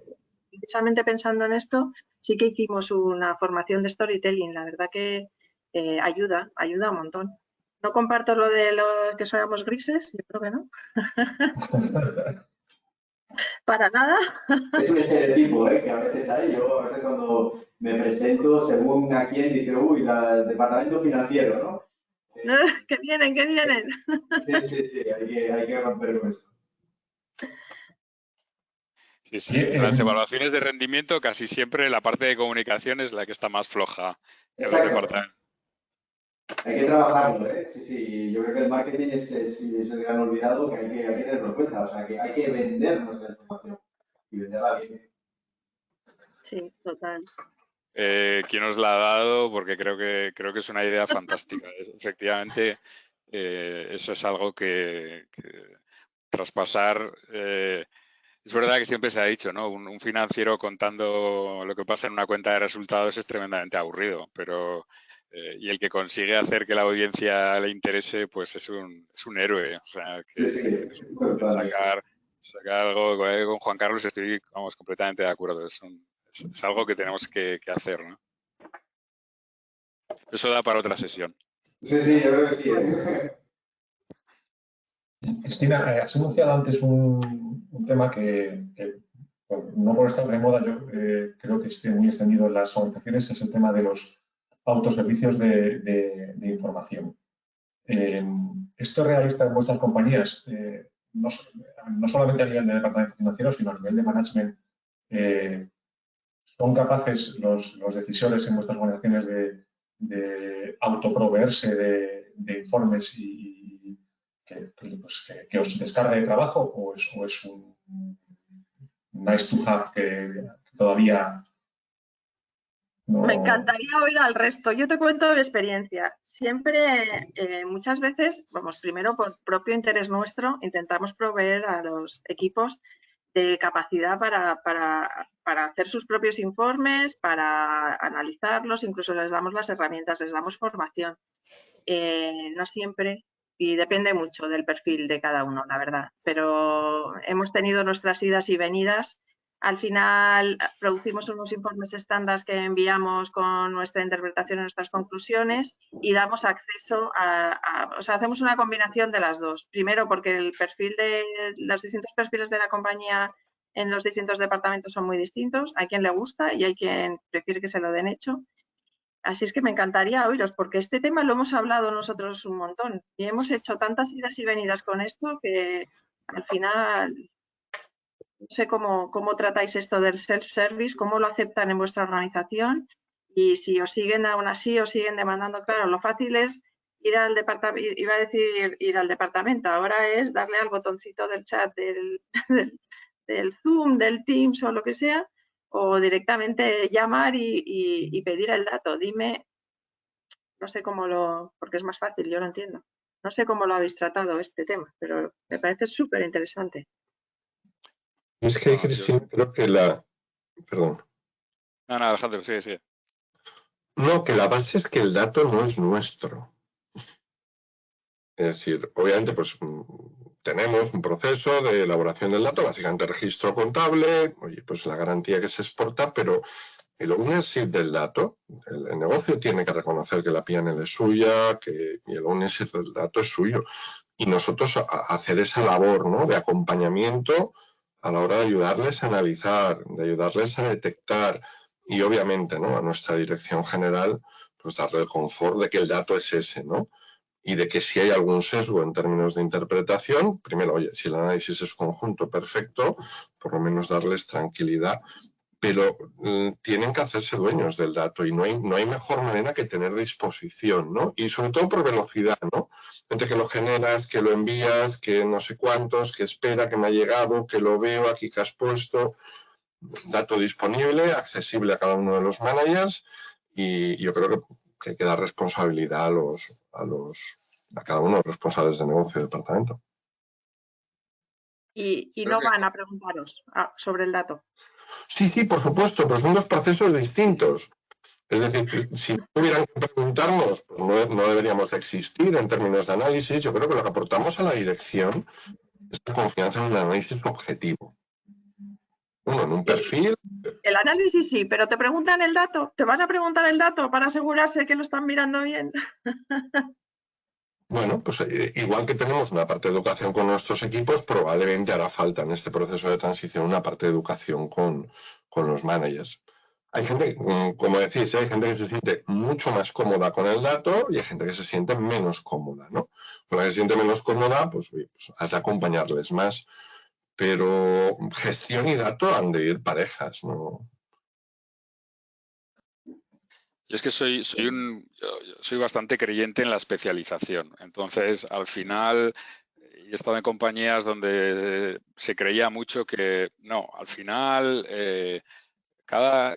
precisamente pensando en esto, sí que hicimos una formación de storytelling. La verdad que ayuda un montón. No comparto lo de los que somos grises, yo creo que no. Para nada. Es un estereotipo, que a veces hay. Yo a veces cuando me presento, según a quién dice, uy, el departamento financiero, ¿no? Que vienen. Sí, hay que romper con esto. Sí, en las evaluaciones de rendimiento casi siempre la parte de comunicación es la que está más floja en los departamentos. Hay que trabajarlo, Sí, yo creo que el marketing es el gran olvidado que hay que tenerlo en cuenta. O sea, que hay que vender nuestra información y venderla bien. Sí, total. ¿Quién os la ha dado? Porque creo que es una idea fantástica. Efectivamente, eso es algo que traspasar. Es verdad que siempre se ha dicho, ¿no? Un financiero contando lo que pasa en una cuenta de resultados es tremendamente aburrido, pero y el que consigue hacer que la audiencia le interese, pues es un héroe. O sea, que sacar algo con Juan Carlos estoy, completamente de acuerdo. Es algo que tenemos que hacer, ¿no? Eso da para otra sesión. Sí, sí, yo creo que sí. Cristina, has anunciado antes un tema que, bueno, no por estar de moda, yo creo que esté muy extendido en las organizaciones, es el tema de los autoservicios de información. ¿Esto es realista en vuestras compañías? No solamente a nivel de departamento financiero, sino a nivel de management. ¿Son capaces los decisores en vuestras organizaciones de autoproveerse de informes y que os descargue de trabajo o es un nice to have que todavía no? Me encantaría oír al resto. Yo te cuento mi experiencia. Siempre, muchas veces, vamos, primero por propio interés nuestro, intentamos proveer a los equipos de capacidad para hacer sus propios informes, para analizarlos, incluso les damos las herramientas, les damos formación. No siempre, y depende mucho del perfil de cada uno, la verdad, pero hemos tenido nuestras idas y venidas. Al final producimos unos informes estándar que enviamos con nuestra interpretación y nuestras conclusiones y damos acceso o sea, hacemos una combinación de las dos. Primero, porque el perfil de los distintos perfiles de la compañía en los distintos departamentos son muy distintos. Hay quien le gusta y hay quien prefiere que se lo den hecho. Así es que me encantaría oíros, porque este tema lo hemos hablado nosotros un montón y hemos hecho tantas idas y venidas con esto que al final no sé cómo tratáis esto del self-service, cómo lo aceptan en vuestra organización y si os siguen aún así, os siguen demandando. Claro, lo fácil es ir al departamento, iba a decir ir al departamento, ahora es darle al botoncito del chat del Zoom, del Teams o lo que sea, o directamente llamar y pedir el dato. Dime, no sé porque es más fácil, yo lo entiendo. No sé cómo lo habéis tratado este tema, pero me parece súper interesante. Es que, Cristina, creo que Perdón. No, Alejandro, sigue. No, que la base es que el dato no es nuestro. Es decir, obviamente, pues tenemos un proceso de elaboración del dato, básicamente registro contable, oye, pues la garantía que se exporta, pero el ownership del dato, el negocio tiene que reconocer que la P&L es suya, y el ownership del dato es suyo. Y nosotros hacer esa labor, ¿no?, de acompañamiento a la hora de ayudarles a analizar, de ayudarles a detectar y obviamente, ¿no?, a nuestra dirección general, pues darle el confort de que el dato es ese, ¿no? Y de que si hay algún sesgo en términos de interpretación, primero, oye, si el análisis es conjunto, perfecto, por lo menos darles tranquilidad, pero tienen que hacerse dueños del dato y no hay mejor manera que tener disposición, ¿no? Y sobre todo por velocidad, ¿no? Entre que lo generas, que lo envías, que no sé cuántos, que espera, que me ha llegado, que lo veo, aquí que has puesto, dato disponible, accesible a cada uno de los managers y yo creo que hay que dar responsabilidad a cada uno de los responsables de negocio del departamento. Y no van a preguntaros sobre el dato. Sí, por supuesto, pero son dos procesos distintos. Es decir, si no tuvieran que preguntarnos, pues no deberíamos de existir en términos de análisis. Yo creo que lo que aportamos a la dirección es la confianza en un análisis objetivo. Uno, en un perfil. El análisis sí, pero te preguntan el dato, te van a preguntar el dato para asegurarse que lo están mirando bien. Bueno, pues igual que tenemos una parte de educación con nuestros equipos, probablemente hará falta en este proceso de transición una parte de educación con los managers. Hay gente, como decís, hay gente que se siente mucho más cómoda con el dato y hay gente que se siente menos cómoda, ¿no? Con la que se siente menos cómoda, pues has de acompañarles más. Pero gestión y dato han de ir parejas, ¿no? Yo es que soy bastante creyente en la especialización. Entonces, al final, he estado en compañías donde se creía mucho que no, al final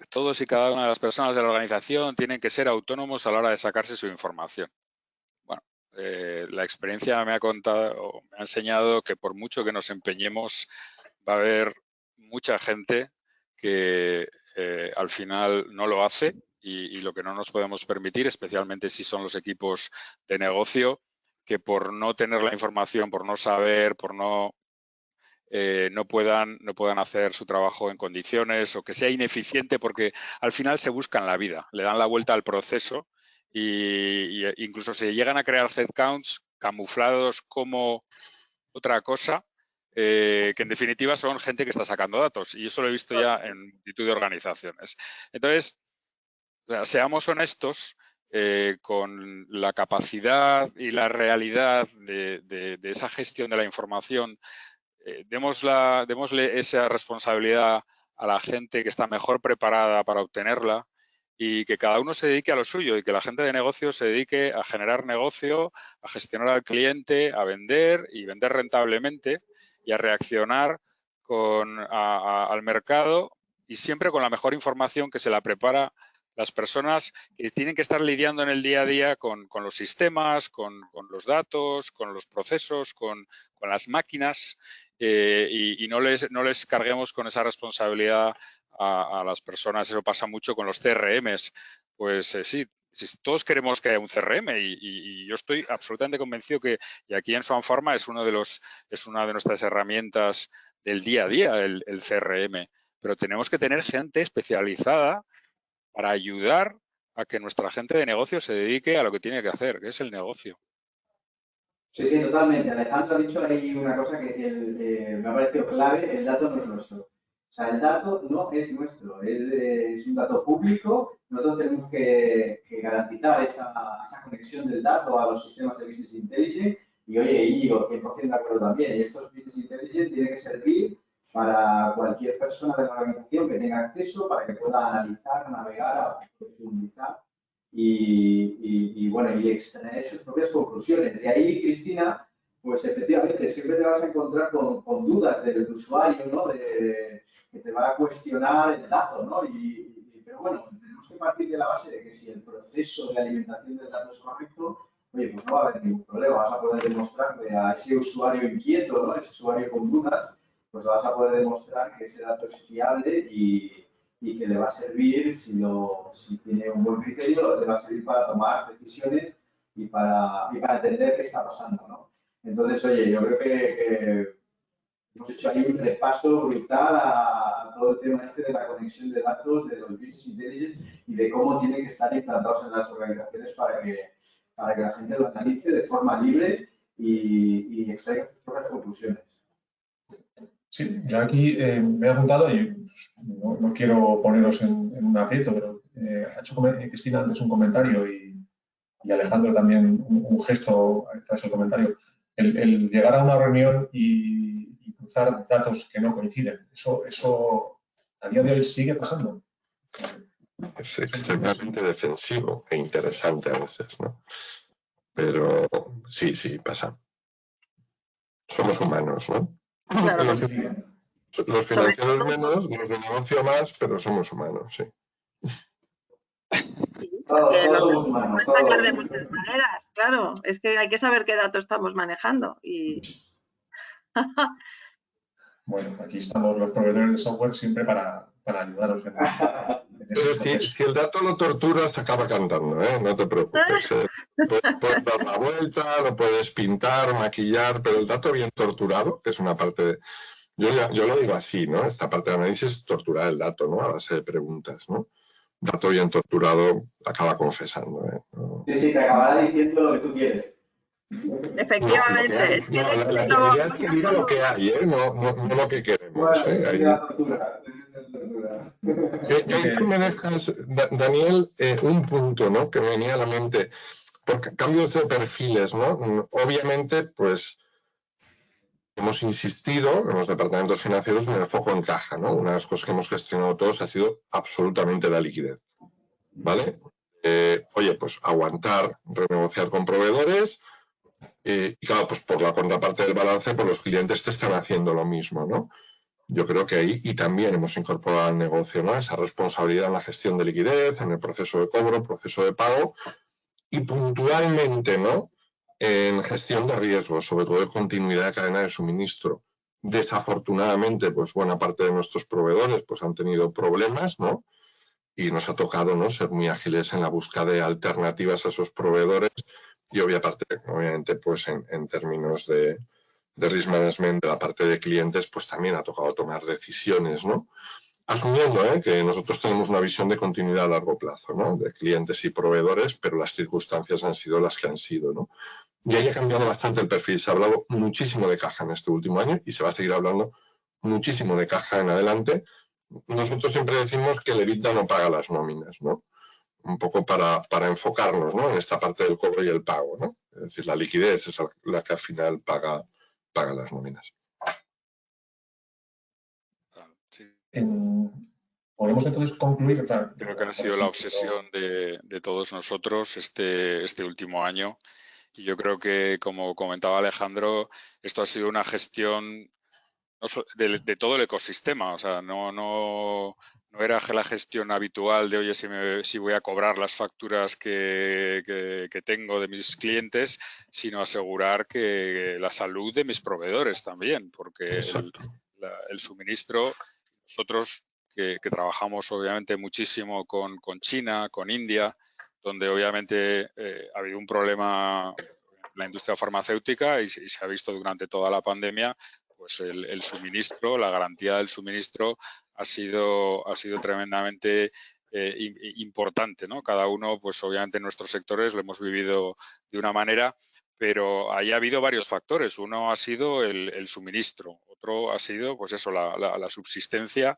todos y cada una de las personas de la organización tienen que ser autónomos a la hora de sacarse su información. Bueno, la experiencia me ha enseñado que por mucho que nos empeñemos, va a haber mucha gente que al final no lo hace y lo que no nos podemos permitir, especialmente si son los equipos de negocio, que por no tener la información, por no saber, por no puedan hacer su trabajo en condiciones o que sea ineficiente porque al final se buscan la vida, le dan la vuelta al proceso y incluso se llegan a crear headcounts camuflados como otra cosa, que en definitiva son gente que está sacando datos, y eso lo he visto ya en multitud de organizaciones. Entonces, o sea, seamos honestos con la capacidad y la realidad de esa gestión de la información. Démosle esa responsabilidad a la gente que está mejor preparada para obtenerla, y que cada uno se dedique a lo suyo, y que la gente de negocio se dedique a generar negocio, a gestionar al cliente, a vender y vender rentablemente, y a reaccionar al mercado, y siempre con la mejor información que se la prepara las personas que tienen que estar lidiando en el día a día con los sistemas, con los datos, con los procesos, con las máquinas, y no les carguemos con esa responsabilidad a las personas. Eso pasa mucho con los CRMs. Pues sí, todos queremos que haya un CRM, y yo estoy absolutamente convencido que, y aquí en Swan Pharma es una de nuestras herramientas del día a día, el CRM, pero tenemos que tener gente especializada para ayudar a que nuestra gente de negocio se dedique a lo que tiene que hacer, que es el negocio. Sí, sí, totalmente. Alejandro ha dicho ahí una cosa que me ha parecido clave: el dato no es nuestro. O sea, el dato no es nuestro, es un dato público. Nosotros tenemos que garantizar esa conexión del dato a los sistemas de Business Intelligence. Y oye, Íñigo, 100% de acuerdo también. Y estos Business Intelligence tienen que servir para cualquier persona de la organización que tenga acceso, para que pueda analizar, navegar, profundizar y bueno, y extraer sus propias conclusiones. Y ahí, Cristina, pues efectivamente siempre te vas a encontrar con dudas del usuario, ¿no? Que te va a cuestionar el dato, ¿no? Pero bueno, tenemos que partir de la base de que si el proceso de alimentación del dato es correcto, oye, pues no va a haber ningún problema. Vas a poder demostrarle a ese usuario inquieto, ¿no? Ese usuario con dudas, pues vas a poder demostrar que ese dato es fiable y que le va a servir, si tiene un buen criterio, le va a servir para tomar decisiones y para entender qué está pasando, ¿no? Entonces, oye, yo creo que hemos hecho ahí un repaso brutal a todo el tema este de la conexión de datos, de los Business Intelligence y de cómo tienen que estar implantados en las organizaciones para que la gente lo analice de forma libre y extraiga sus propias conclusiones. Sí, yo aquí me he apuntado y no quiero poneros en un aprieto, pero ha hecho Cristina antes un comentario y Alejandro también un gesto tras el comentario. El llegar a una reunión y cruzar datos que no coinciden, eso a día de hoy sigue pasando. Es extremadamente defensivo e interesante a veces, ¿no? Pero sí, pasa. Somos humanos, ¿no? Claro, los financieros menos, los de negocio más, pero somos humanos, sí. Todos somos humanos. Sacar de muchas maneras, claro. Es que hay que saber qué datos estamos manejando. Bueno, aquí estamos los proveedores de software siempre para ayudaros en ese proceso. Si el dato lo torturas, acaba cantando, ¿eh? No te preocupes. Puedes dar la vuelta, lo puedes pintar, maquillar, pero el dato bien torturado, que es una parte de... Yo lo digo así, ¿no? Esta parte de análisis es torturar el dato, ¿no? A base de preguntas, ¿no? Dato bien torturado acaba confesando, ¿eh? No. Sí, te acabará diciendo lo que tú quieres. Efectivamente. La teoría es que diga lo que hay, ¿eh? No lo que queremos. Ahí me dejas, Daniel, un punto, ¿no? Que me venía a la mente. Por cambios de perfiles, ¿no? Obviamente, pues hemos insistido en los departamentos financieros en el foco en caja, ¿no? Una de las cosas que hemos gestionado todos ha sido absolutamente la liquidez, ¿vale? Oye, pues aguantar, renegociar con proveedores y claro, pues por la contraparte del balance, pues los clientes te están haciendo lo mismo, ¿no? Yo creo que ahí, y también hemos incorporado al negocio, ¿no? Esa responsabilidad en la gestión de liquidez, en el proceso de cobro, proceso de pago y puntualmente, ¿no? En gestión de riesgos, sobre todo de continuidad de cadena de suministro. Desafortunadamente, pues buena parte de nuestros proveedores pues han tenido problemas, ¿no? Y nos ha tocado, ¿no? Ser muy ágiles en la búsqueda de alternativas a esos proveedores y obviamente, pues en términos de risk management de la parte de clientes, pues también ha tocado tomar decisiones, ¿no? asumiendo que nosotros tenemos una visión de continuidad a largo plazo, ¿no? De clientes y proveedores, pero las circunstancias han sido las que han sido, ¿no? Y ahí ha cambiado bastante el perfil. Se ha hablado muchísimo de caja en este último año y se va a seguir hablando muchísimo de caja en adelante. Nosotros siempre decimos que el EBITDA no paga las nóminas, ¿no? Un poco para enfocarnos, ¿no? En esta parte del cobro y el pago, ¿no? Es decir, la liquidez es la que al final paga las nóminas. Sí. Podemos entonces concluir. Creo que ha sido la obsesión de todos nosotros este último año. Y yo creo que, como comentaba Alejandro, esto ha sido una gestión de todo el ecosistema. O sea, no era la gestión habitual de, oye, si voy a cobrar las facturas que tengo de mis clientes, sino asegurar que la salud de mis proveedores también, porque el suministro, nosotros que trabajamos obviamente muchísimo con China, con India, donde obviamente ha habido un problema en la industria farmacéutica y se ha visto durante toda la pandemia, pues el suministro, la garantía del suministro ha sido tremendamente importante, ¿no? Cada uno, pues obviamente en nuestros sectores lo hemos vivido de una manera, pero ahí ha habido varios factores. Uno ha sido el suministro, otro ha sido, pues eso, la subsistencia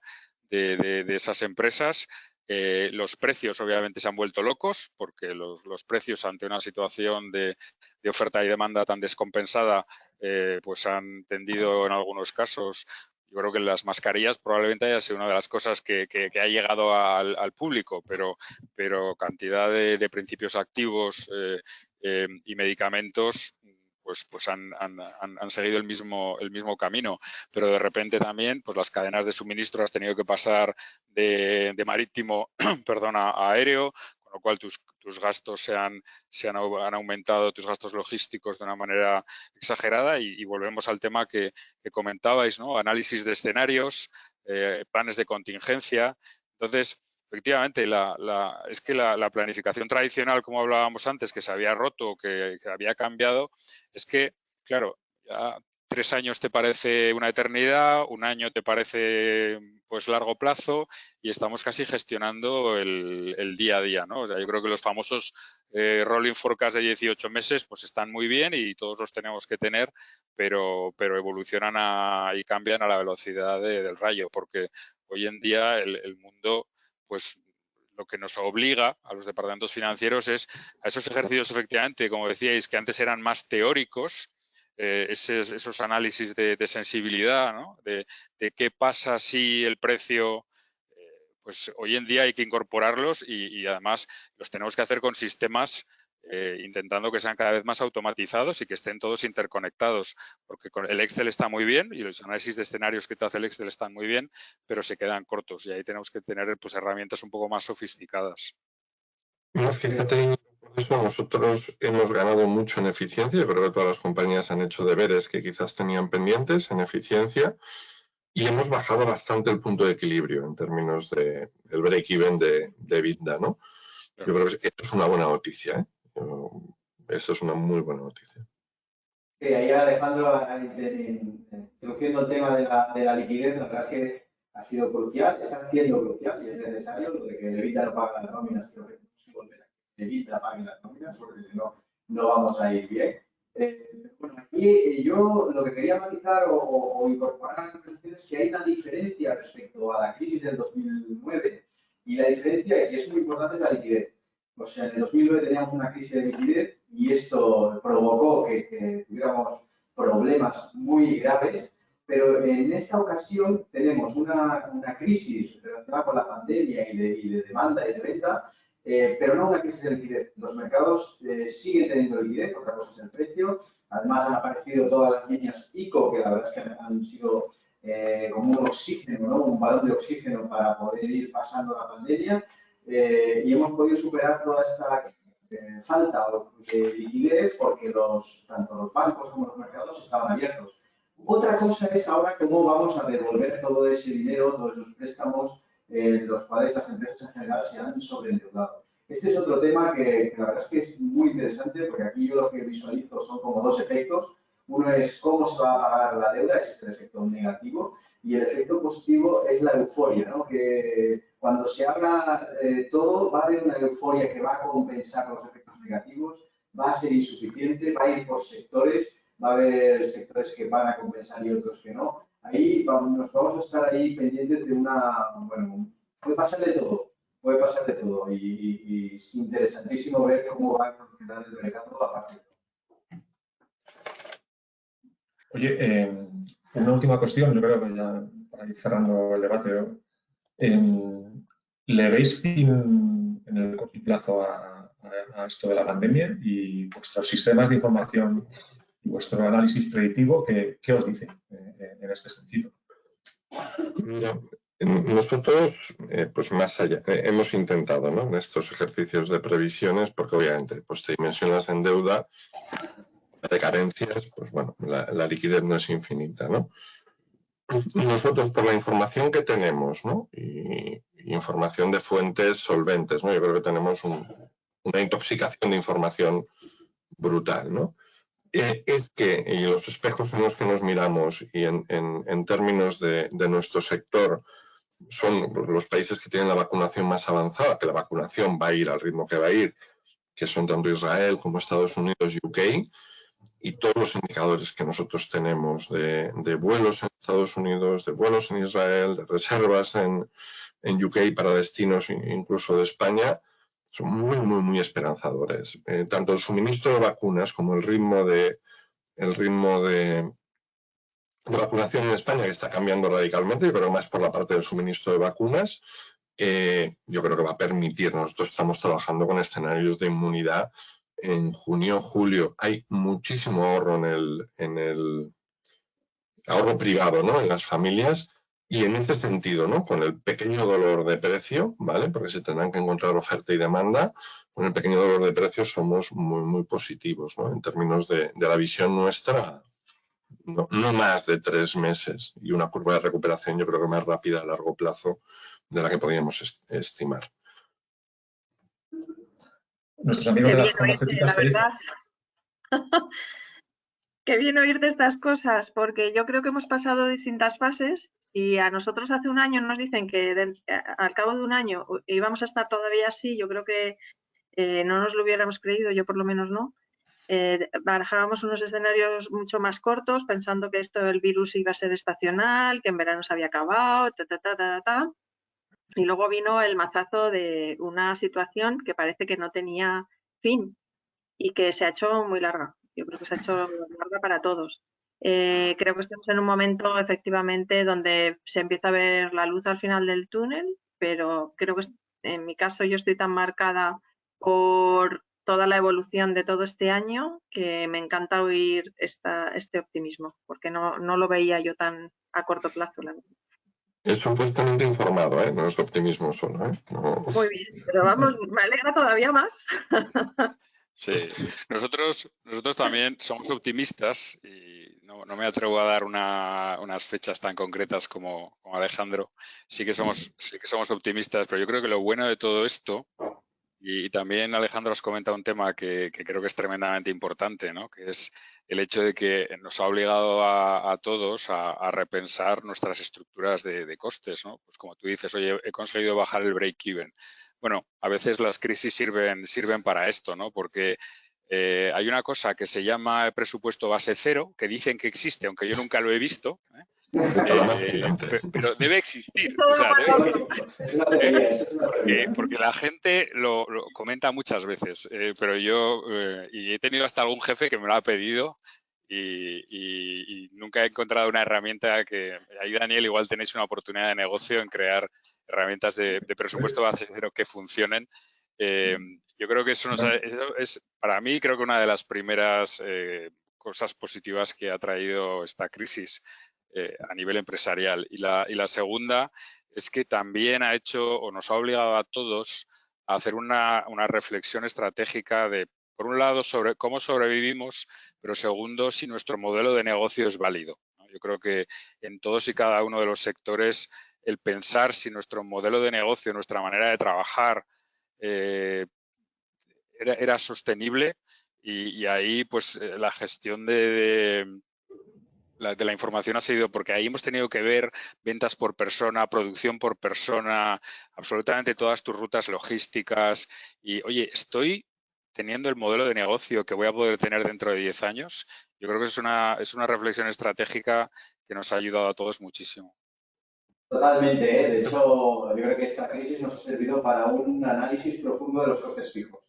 de esas empresas. Los precios obviamente se han vuelto locos porque los precios ante una situación de oferta y demanda tan descompensada pues han tendido en algunos casos. Yo creo que las mascarillas probablemente haya sido una de las cosas que ha llegado al público, pero cantidad de principios activos y medicamentos pues han seguido el mismo camino, pero de repente también pues las cadenas de suministro has tenido que pasar de marítimo a aéreo, con lo cual tus gastos han aumentado, tus gastos logísticos de una manera exagerada y volvemos al tema que comentabais, ¿no? Análisis de escenarios, planes de contingencia. Entonces, efectivamente, es que la planificación tradicional, como hablábamos antes, que se había roto, que había cambiado, es que, claro, ya 3 años te parece una eternidad, un año te parece pues largo plazo y estamos casi gestionando el día a día, ¿no? O sea, yo creo que los famosos rolling forecast de 18 meses pues están muy bien y todos los tenemos que tener, pero evolucionan y cambian a la velocidad del rayo, porque hoy en día el mundo pues lo que nos obliga a los departamentos financieros es a esos ejercicios, efectivamente, como decíais, que antes eran más teóricos, esos análisis de sensibilidad, ¿no? De qué pasa si el precio, pues hoy en día hay que incorporarlos y además los tenemos que hacer con sistemas intentando que sean cada vez más automatizados y que estén todos interconectados, porque el Excel está muy bien y los análisis de escenarios que te hace el Excel están muy bien, pero se quedan cortos y ahí tenemos que tener pues herramientas un poco más sofisticadas. No, fíjate, por eso nosotros hemos ganado mucho en eficiencia. Yo creo que todas las compañías han hecho deberes que quizás tenían pendientes en eficiencia y hemos bajado bastante el punto de equilibrio en términos del break-even de EBITDA, ¿no? Yo creo que esto es una buena noticia, ¿eh? Eso es una muy buena noticia. Sí, ahí Alejandro, introduciendo el tema de la liquidez, la verdad es que ha sido crucial, está siendo crucial y es necesario lo de que el EBITDA no paga las nóminas. Creo que tenemos que volver a que el EBITDA pague las nóminas porque si no, no vamos a ir bien. Bueno, aquí yo lo que quería matizar o incorporar a la conversación es que hay una diferencia respecto a la crisis del 2009 y la diferencia, y es muy importante, es la liquidez. O sea, en el 2009 teníamos una crisis de liquidez y esto provocó que tuviéramos problemas muy graves, pero en esta ocasión tenemos una crisis relacionada con la pandemia y de demanda y de venta, pero no una crisis de liquidez. Los mercados siguen teniendo liquidez, otra cosa es el precio. Además han aparecido todas las líneas ICO, que la verdad es que han sido como un oxígeno, ¿no? Un balón de oxígeno para poder ir pasando la pandemia. Y hemos podido superar toda esta falta de liquidez porque tanto los bancos como los mercados estaban abiertos. Otra cosa es ahora cómo vamos a devolver todo ese dinero, todos esos préstamos, los cuales las empresas en general se han sobreendeudado. Este es otro tema que la verdad es que es muy interesante porque aquí yo lo que visualizo son como dos efectos. Uno es cómo se va a pagar la deuda, ese es el efecto negativo, y el efecto positivo es la euforia, ¿no? Que cuando se habla de todo va a haber una euforia que va a compensar los efectos negativos, va a ser insuficiente, va a ir por sectores, va a haber sectores que van a compensar y otros que no. Ahí nos vamos a estar ahí pendientes de bueno, puede pasar de todo. Puede pasar de todo y es interesantísimo ver cómo va a evolucionar el mercado a partir de todo. Oye, una última cuestión, yo creo que ya para ir cerrando el debate. ¿Le veis fin en el corto plazo a esto de la pandemia y vuestros sistemas de información y vuestro análisis predictivo, qué os dicen en este sentido? Nosotros, pues más allá, hemos intentado, ¿no?, en estos ejercicios de previsiones, porque obviamente pues te dimensionas en deuda, de carencias, pues bueno, la liquidez no es infinita, ¿no? Nosotros, por la información que tenemos, ¿no?, y información de fuentes solventes, ¿no?, yo creo que tenemos una intoxicación de información brutal, ¿no? Es que, y los espejos en los que nos miramos y en términos de nuestro sector, son los países que tienen la vacunación más avanzada, que la vacunación va a ir al ritmo que va a ir, que son tanto Israel como Estados Unidos y UK, y todos los indicadores que nosotros tenemos de vuelos en Estados Unidos, de vuelos en Israel, de reservas en UK para destinos incluso de España, son muy esperanzadores. Tanto el suministro de vacunas como el ritmo de vacunación en España, que está cambiando radicalmente, pero más por la parte del suministro de vacunas, yo creo que va a permitir. Nosotros estamos trabajando con escenarios de inmunidad en junio, julio. Hay muchísimo ahorro en el ahorro privado, ¿no?, en las familias, y en este sentido, ¿no?, con el pequeño dolor de precio, ¿vale?, porque se tendrán que encontrar oferta y demanda, con el pequeño dolor de precio somos muy positivos, ¿no?, en términos de la visión nuestra. No más de 3 meses y una curva de recuperación yo creo que más rápida a largo plazo de la que podíamos estimar. Nuestros amigos de las farmacéuticas, la verdad. Qué bien oír de estas cosas, porque yo creo que hemos pasado distintas fases y a nosotros hace un año nos dicen que al cabo de un año íbamos a estar todavía así. Yo creo que no nos lo hubiéramos creído, yo por lo menos no. Barajábamos unos escenarios mucho más cortos pensando que esto del virus iba a ser estacional, que en verano se había acabado, y luego vino el mazazo de una situación que parece que no tenía fin y que se ha hecho muy larga. Yo creo que se ha hecho larga para todos. Creo que estamos en un momento efectivamente donde se empieza a ver la luz al final del túnel, pero creo que en mi caso yo estoy tan marcada por toda la evolución de todo este año que me encanta oír este optimismo, porque no lo veía yo tan a corto plazo, la verdad. Es supuestamente informado, ¿eh? No es optimismo solo, ¿eh? No. Muy bien, pero vamos, me alegra todavía más. Sí, nosotros también somos optimistas y no me atrevo a dar unas fechas tan concretas como Alejandro. Sí que somos optimistas, pero yo creo que lo bueno de todo esto, y también Alejandro os comenta un tema que creo que es tremendamente importante, ¿no?, que es el hecho de que nos ha obligado a todos a repensar nuestras estructuras de costes, ¿no? Pues como tú dices, oye, he conseguido bajar el break-even. Bueno, a veces las crisis sirven para esto, ¿no? Porque hay una cosa que se llama el presupuesto base cero, que dicen que existe, aunque yo nunca lo he visto, pero debe existir. O sea, debe existir. Porque la gente lo comenta muchas veces, pero yo y he tenido hasta algún jefe que me lo ha pedido y nunca he encontrado una herramienta que... Ahí, Daniel, igual tenéis una oportunidad de negocio en crear herramientas de presupuesto base cero que funcionen. Yo creo que eso es, para mí, creo que una de las primeras cosas positivas que ha traído esta crisis a nivel empresarial. Y la segunda es que también ha hecho o nos ha obligado a todos a hacer una reflexión estratégica de, por un lado, sobre cómo sobrevivimos, pero segundo, si nuestro modelo de negocio es válido, ¿no? Yo creo que en todos y cada uno de los sectores el pensar si nuestro modelo de negocio, nuestra manera de trabajar era sostenible y ahí pues la gestión de de la información ha sido porque ahí hemos tenido que ver ventas por persona, producción por persona, absolutamente todas tus rutas logísticas. Y, oye, estoy teniendo el modelo de negocio que voy a poder tener dentro de 10 años. Yo creo que es una reflexión estratégica que nos ha ayudado a todos muchísimo. Totalmente, ¿eh? De hecho, yo creo que esta crisis nos ha servido para un análisis profundo de los costes fijos.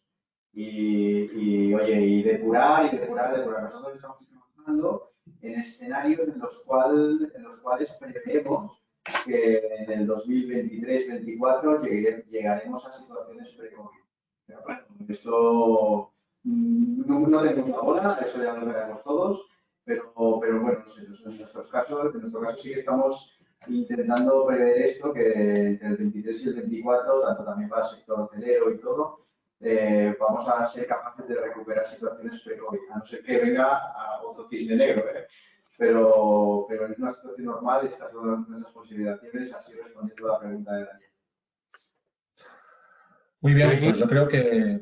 Oye, y depurar. Nosotros estamos trabajando en escenarios en los cuales preveemos que en el 2023-24 llegaremos a situaciones pre-COVID. Pero bueno, esto no tenemos una bola, eso ya lo sabemos todos, pero bueno, no sé, en nuestro caso sí que estamos intentando prever esto, que entre el 23 y el 24, tanto también para el sector hotelero y todo, vamos a ser capaces de recuperar situaciones pre-COVID, a no ser que venga a otro cisne negro, pero en una situación normal estas son nuestras consideraciones, así respondiendo a la pregunta de Daniel. Muy bien, pues yo creo que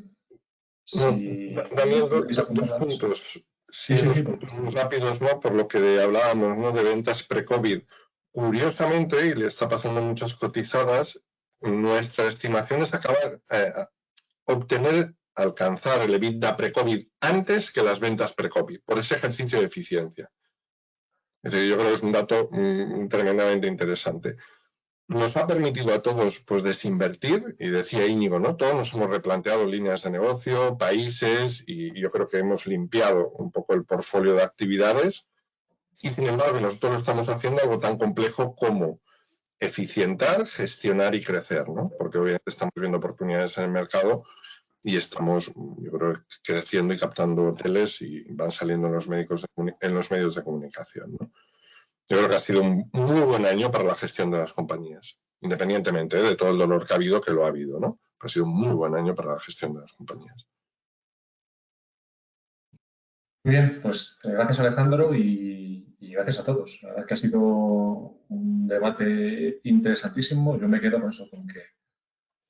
si Daniel, dos puntos. Sí, dos puntos muy rápidos, ¿no? Por lo que hablábamos, ¿no? De ventas pre-COVID. Curiosamente, y le está pasando muchas cotizadas, nuestra estimación es alcanzar el EBITDA pre-COVID antes que las ventas pre-COVID, por ese ejercicio de eficiencia. Es decir, yo creo que es un dato tremendamente interesante. Nos ha permitido a todos pues desinvertir, y decía Íñigo, ¿no? Todos nos hemos replanteado líneas de negocio, países, y yo creo que hemos limpiado un poco el portfolio de actividades. Y sin embargo, nosotros lo estamos haciendo algo tan complejo como eficientar, gestionar y crecer, ¿no? Porque obviamente estamos viendo oportunidades en el mercado y estamos, yo creo, creciendo y captando hoteles y van saliendo en los medios de comunicación, ¿no? Yo creo que ha sido un muy buen año para la gestión de las compañías, independientemente de todo el dolor que ha habido, que lo ha habido, ¿no? Ha sido un muy buen año para la gestión de las compañías. Muy bien, pues gracias Alejandro y gracias a todos. La verdad es que ha sido un debate interesantísimo. Yo me quedo con eso, con que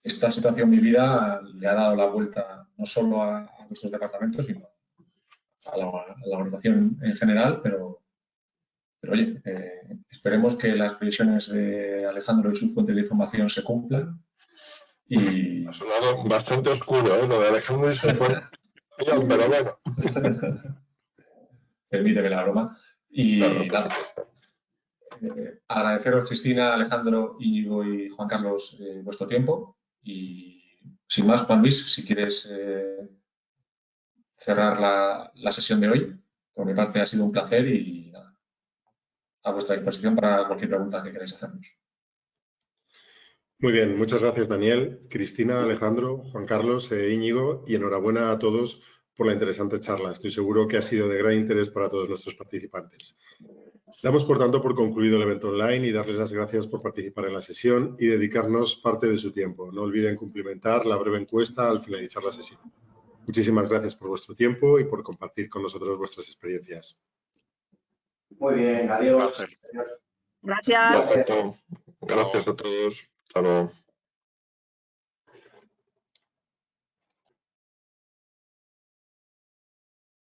esta situación vivida le ha dado la vuelta no solo a nuestros departamentos, sino a la organización en general, pero oye, esperemos que las previsiones de Alejandro y su fuente de información se cumplan. Y... Ha sonado bastante oscuro, ¿eh? Lo de Alejandro y su fuente, pero bueno. Permíteme la broma. Y claro, nada, agradeceros, Cristina, Alejandro, Íñigo y Juan Carlos, vuestro tiempo. Y sin más, Juan Luis, si quieres cerrar la sesión de hoy. Por mi parte ha sido un placer y nada, a vuestra disposición para cualquier pregunta que queráis hacernos. Muy bien, muchas gracias Daniel, Cristina, Alejandro, Juan Carlos Íñigo, y enhorabuena a todos por la interesante charla. Estoy seguro que ha sido de gran interés para todos nuestros participantes. Damos, por tanto, por concluido el evento online y darles las gracias por participar en la sesión y dedicarnos parte de su tiempo. No olviden cumplimentar la breve encuesta al finalizar la sesión. Muchísimas gracias por vuestro tiempo y por compartir con nosotros vuestras experiencias. Muy bien, adiós. Gracias. Perfecto. Gracias a todos. Hasta luego.